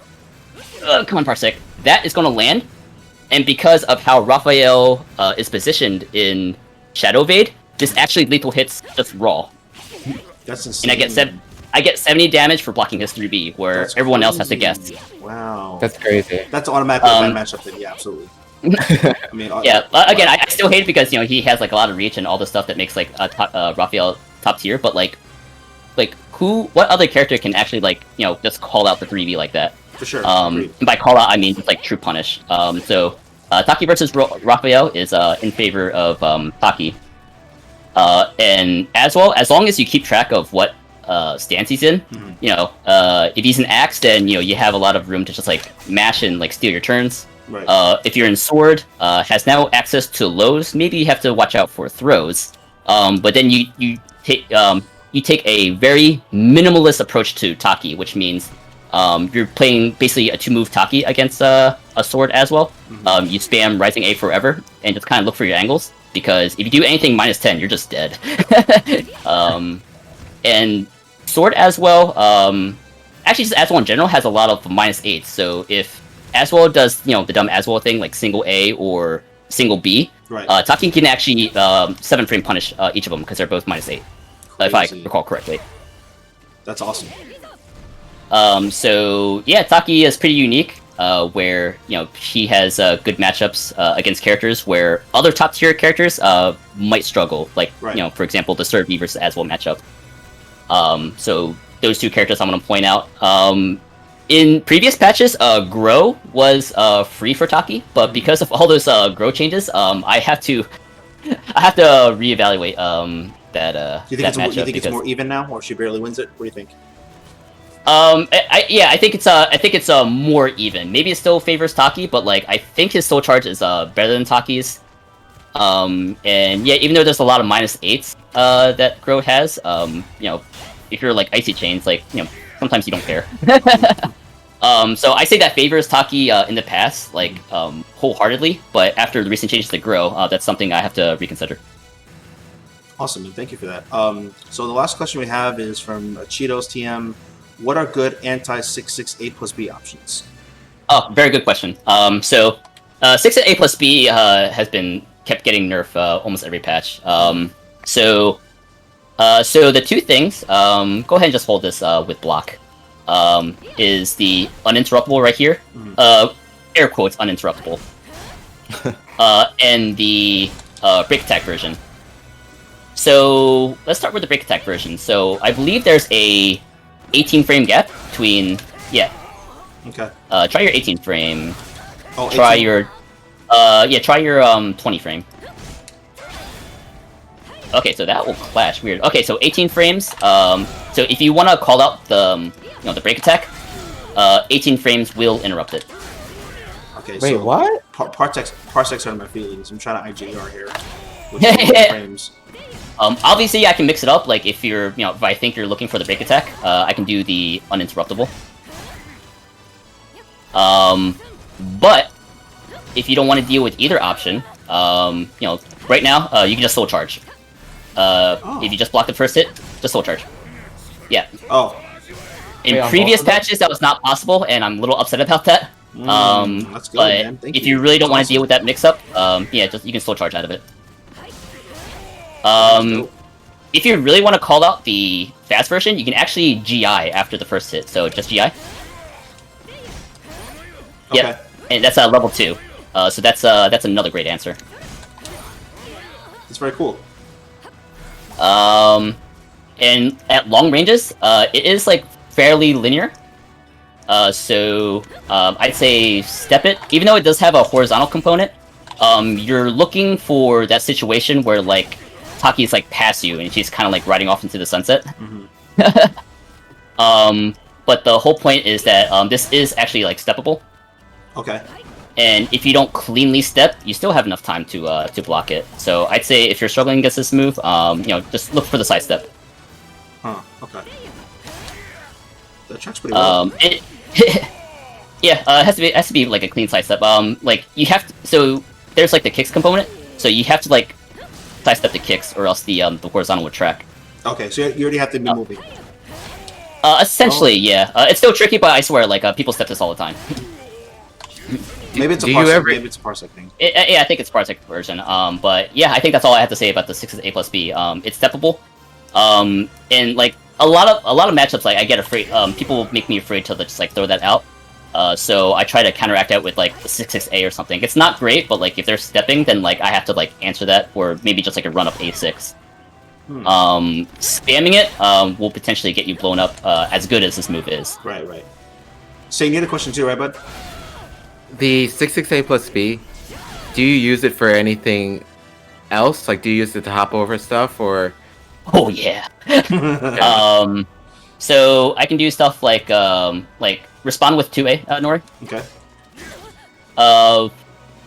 on Parsec, that is going to land, and because of how Raphael is positioned in shadow evade, this actually lethal hits just raw. That's insane. And I get 70 damage for blocking his 3B, where That's everyone else has to crazy. guess. Wow. Wow. That's crazy. That's automatically a bad matchup then. Yeah, absolutely. I mean, Yeah, again, I still hate it because he has like a lot of reach and all the stuff that makes like Raphael top tier. But like what other character can actually like just call out the 3v like that? For sure. And by call out, I mean just like true punish. So Taki versus Raphael is in favor of Taki. And as long as you keep track of what stance he's in, if he's an axe, then you have a lot of room to just like mash and like steal your turns. Right. If you're in sword, has now access to lows. Maybe you have to watch out for throws. But then you take a very minimalist approach to Taki, which means you're playing basically a 2-move Taki against a sword as well. You spam Rising A forever and just kind of look for your angles, because if you do anything -10, you're just dead. And sword as well, actually just Aswell in general has a lot of -8s. So if Aswell does the dumb Aswell thing like single A or single B, Right. Taki can actually 7-frame punish each of them because they're both -8, if I recall correctly. That's awesome. So yeah, Taki is pretty unique, where he has good matchups against characters where other top tier characters might struggle, like Right. For example the Survey versus Aswell matchup. So those two characters I'm going to point out. In previous patches, Grow was free for Taki, but because of all those Grow changes, I have to reevaluate that. Do you think it's more even now, or she barely wins it? What do you think? I think it's more even. Maybe it still favors Taki, but like I think his soul charge is better than Taki's. And yeah, even though there's a lot of -8s that Grow has, if you're like Icy Chains, like sometimes you don't care. So I say that favors Taki in the past, like wholeheartedly, but after the recent changes to Grow, that's something I have to reconsider. Awesome, and thank you for that. So the last question we have is from Cheetos TM. What are good anti-668+B options? Oh, very good question. So 668+B has been kept getting nerfed almost every patch. So the two things, go ahead and just hold this with block. Is the uninterruptible right here, air quotes uninterruptible, and the break attack version. So let's start with the break attack version. So I believe there's a 18-frame gap between Okay. Try your 18 frame. Oh, try 18. your try your 20 frame. Okay, so that will clash. Weird. Okay, so 18 frames. So if you want to call out the the break attack, 18 frames will interrupt it. Okay. Wait, so what? Parsecs are my feelings. I'm trying to IGR here. With 18 frames. Obviously, I can mix it up. Like if you're, if I think you're looking for the break attack, I can do the uninterruptible. But if you don't want to deal with either option, right now you can just soul charge. If you just block the first hit, just soul charge. Yeah. Oh. In Wait, previous patches, that was not possible, and I'm a little upset about that. That's good, But man. Thank if you. you really don't That's want to deal awesome. with that mix-up, yeah, you can soul charge out of it. If you really want to call out the fast version, you can actually GI after the first hit. So just GI. Okay. Yep, and that's level 2. So that's another great answer. It's very cool. And at long ranges, it is like fairly linear. So I'd say step it. Even though it does have a horizontal component, you're looking for that situation where like Taki is like past you and she's kind of like riding off into the sunset. But the whole point is that this is actually like steppable. Okay. And if you don't cleanly step, you still have enough time to block it. So I'd say if you're struggling against this move, just look for the side step. Huh. Okay. That tracks pretty well. Yeah, it has to be like a clean side step. Like you have to, so there's like the kicks component, so you have to like side step the kicks, or else the horizontal would track. Okay, so you already have to be moving. Essentially, yeah. It's still tricky, but I swear, like people step this all the time. Maybe it's a do parsec. you ever- Maybe it's a parsec thing. Yeah, I think it's parsec version. But yeah, I think that's all I have to say about the 6A+B. It's steppable. And like a lot of matchups, like I get afraid. People make me afraid to just like throw that out. So I try to counteract that with like the 6-6A or something. It's not great, but like if they're stepping, then like I have to like answer that, or maybe just like a run up A6. Spamming it will potentially get you blown up as good as this move is. Right. Saiyne, you had a question too, right, bud? The 6-6A plus B, do you use it for anything else? Like, do you use it to hop over stuff, or? Oh yeah. So I can do stuff like respond with 2A, Nori. Okay. Let's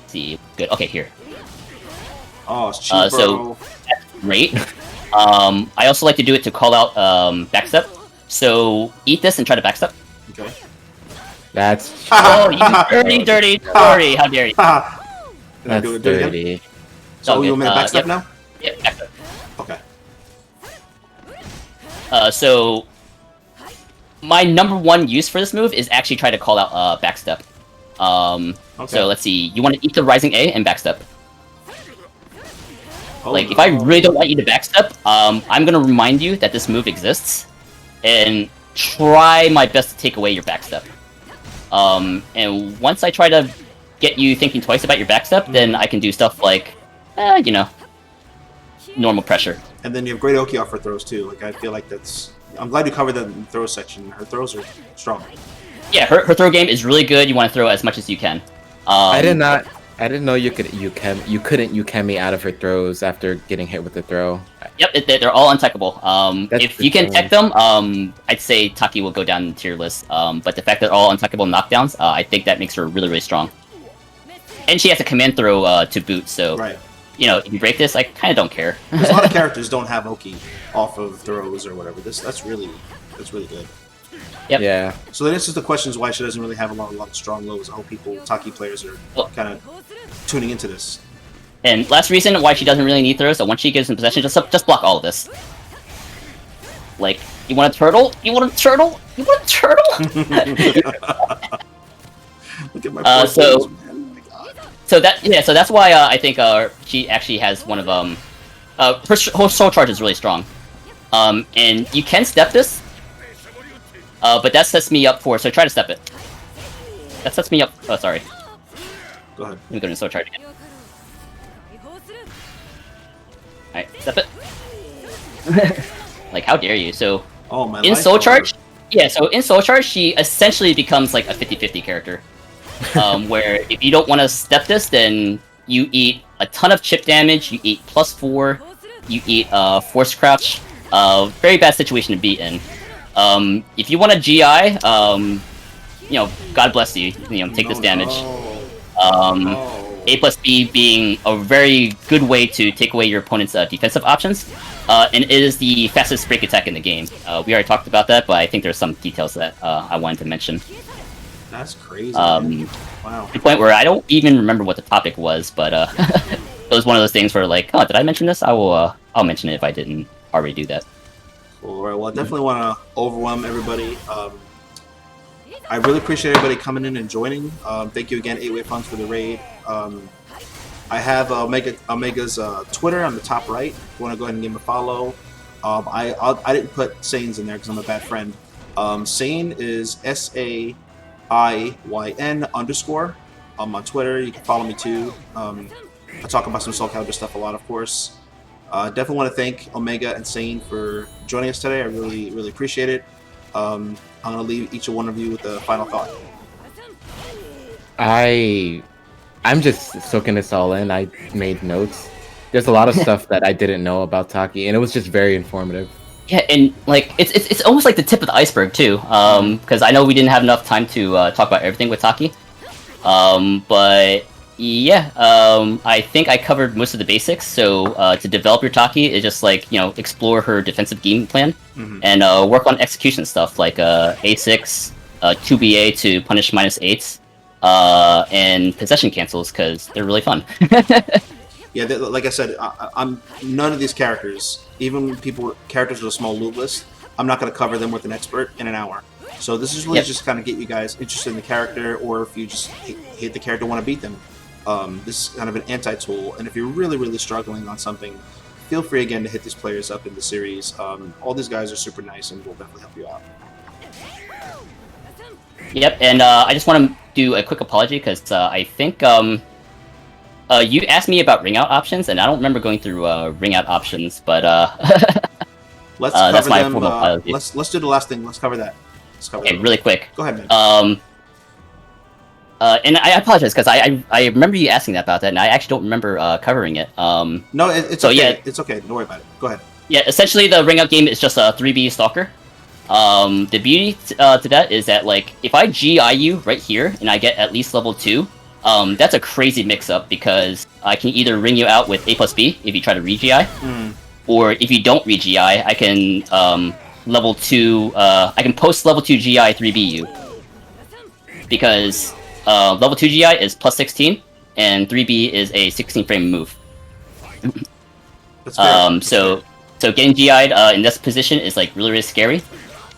see, good. Okay, here. Oh, it's cheap, so that's great. I also like to do it to call out backstep. So eat this and try to backstep. Okay. That's Oh, you dirty Nori! How dare you? that's do it dirty. again? So you want me to backstep yep. now? Yeah, backstep. Okay. So my number one use for this move is actually try to call out backstep. Okay. So let's see. You want to eat the rising A and backstep. Oh, Like, if I really don't want you to backstep, I'm gonna remind you that this move exists, and try my best to take away your backstep. And once I try to get you thinking twice about your backstep, then I can do stuff like, you know, normal pressure. And then you have great Oki off her throws too. Like I feel like that's. I'm glad you covered that in the throw section. Her throws are strong. Yeah, her throw game is really good. You want to throw as much as you can. I didn't know you couldn't Yukemi out of her throws after getting hit with the throw. Yep, they're all untechable. That's If you can tech them, I'd say Taki will go down in the tier list. But the fact that they're all untechable knockdowns, I think that makes her really, really strong. And she has a command throw to boot, so Right. you know, if you break this, I kind of don't care. Because a lot of characters don't have Oki off of throws or whatever. That's really good. Yep. Yeah. So that answers the questions why she doesn't really have a lot of strong lows. I hope Taki players are kind of tuning into this. And last reason why she doesn't really need throws, so once she gets in possession, just block all of this. Like, you want a turtle? You want a turtle? You want a turtle? Look at my poor so- throws, man. Oh my God. So that's why I think she actually has one of her soul charge is really strong. And you can step this, but that sets me up for. So try to step it. That sets me up. Oh, sorry. Go ahead. Let me go to soul charge again. Alright, step it. Like, how dare you? So Oh my. in life soul bar. charge, yeah. So in soul charge, she essentially becomes like a 50-50 character. Where if you don't want to step this, then you eat a ton of chip damage, you eat +4, you eat force crouch. Very bad situation to be in. If you want a GI, you know, God bless you. You know, take this damage. No. A plus B being a very good way to take away your opponent's defensive options, and it is the fastest break attack in the game. We already talked about that, but I think there's some details that I wanted to mention. That's crazy. Wow. To the point where I don't even remember what the topic was, but it was one of those things where like, oh, did I mention this? I'll mention it if I didn't already do that. All right. Well, I definitely want to overwhelm everybody. I really appreciate everybody coming in and joining. Thank you again, 8-Way Funds, for the raid. I have Omega's Twitter on the top right. If you want to go ahead and give him a follow. I didn't put Saiyne's in there because I'm a bad friend. Saiyne is SAIYN_. On Twitter. You can follow me too. I talk about some Soul Calibur stuff a lot, of course. Definitely want to thank Omega and Saiyne for joining us today. I really, really appreciate it. I'm going to leave each one of you with a final thought. I'm just soaking this all in. I made notes. There's a lot of stuff that I didn't know about Taki, and it was just very informative. Yeah, and like it's almost like the tip of the iceberg too. Because I know we didn't have enough time to talk about everything with Taki. But yeah, I think I covered most of the basics. So to develop your Taki is just like, you know, explore her defensive game plan and work on execution stuff like A6, 2BA to punish -8s, and possession cancels because they're really fun. Yeah, like I said, I'm none of these characters, even characters with a small loot list, I'm not going to cover them with an expert in an hour. So this is really just kind of get you guys interested in the character, or if you just hate the character, want to beat them. This is kind of an anti-tool, and if you're really, really struggling on something, feel free again to hit these players up in the series. All these guys are super nice and will definitely help you out. Yep, and I just want to do a quick apology because I think you asked me about ring out options, and I don't remember going through ring out options, but Let's cover that's my them. formal apology. Let's do the last thing. Let's cover that. Let's cover Okay, that. really quick. Go ahead, man. And I apologize because I remember you asking that about that, and I actually don't remember covering it. No, it's so okay. yeah. It's okay. Don't worry about it. Go ahead. Yeah, essentially the ring out game is just a 3B stalker. The beauty to that is that like if I GI you right here and I get at least level 2, that's a crazy mix-up because I can either ring you out with A plus B if you try to re-GI, or if you don't re-GI, I can level 2. I can post level 2 GI 3B you because level 2 GI is plus 16 and 3B is a 16 frame move. That's fair. So getting GI'd in this position is like really scary.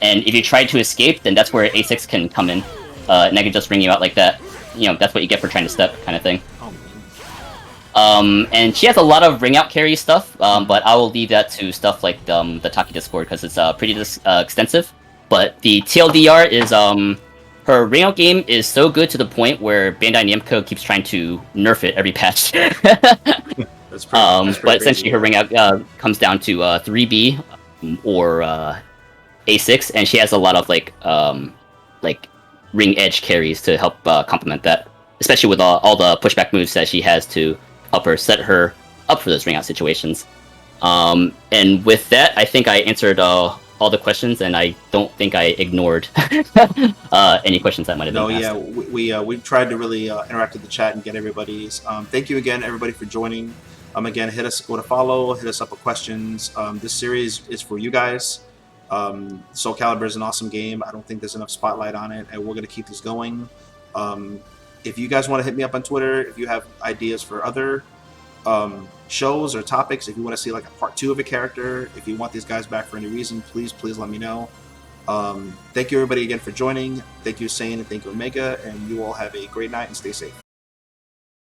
And if you try to escape, then that's where A6 can come in, and I can just ring you out like that. You know, that's what you get for trying to step, kind of thing. And she has a lot of ring out carry stuff, but I will leave that to stuff like the Taki Discord because it's pretty extensive. But the TLDR is her ring out game is so good to the point where Bandai Namco keeps trying to nerf it every patch. That's pretty but essentially her ring out comes down to 3B or A6, and she has a lot of like ring edge carries to help complement that, especially with all the pushback moves that she has to help her set her up for those ring out situations. And with that, I think I answered all the questions, and I don't think I ignored any questions that might have been asked. Yeah, we tried to really interact with the chat and get everybody's. Thank you again, everybody, for joining. Again, hit us with a follow, hit us up with questions. This series is for you guys. Soul Calibur is an awesome game. I don't think there's enough spotlight on it, and we're going to keep this going. If you guys want to hit me up on Twitter, if you have ideas for other shows or topics, if you want to see like a part 2 of a character, if you want these guys back for any reason, please let me know. Thank you everybody again for joining. Thank you Saiyne and thank you Omega, and you all have a great night and stay safe.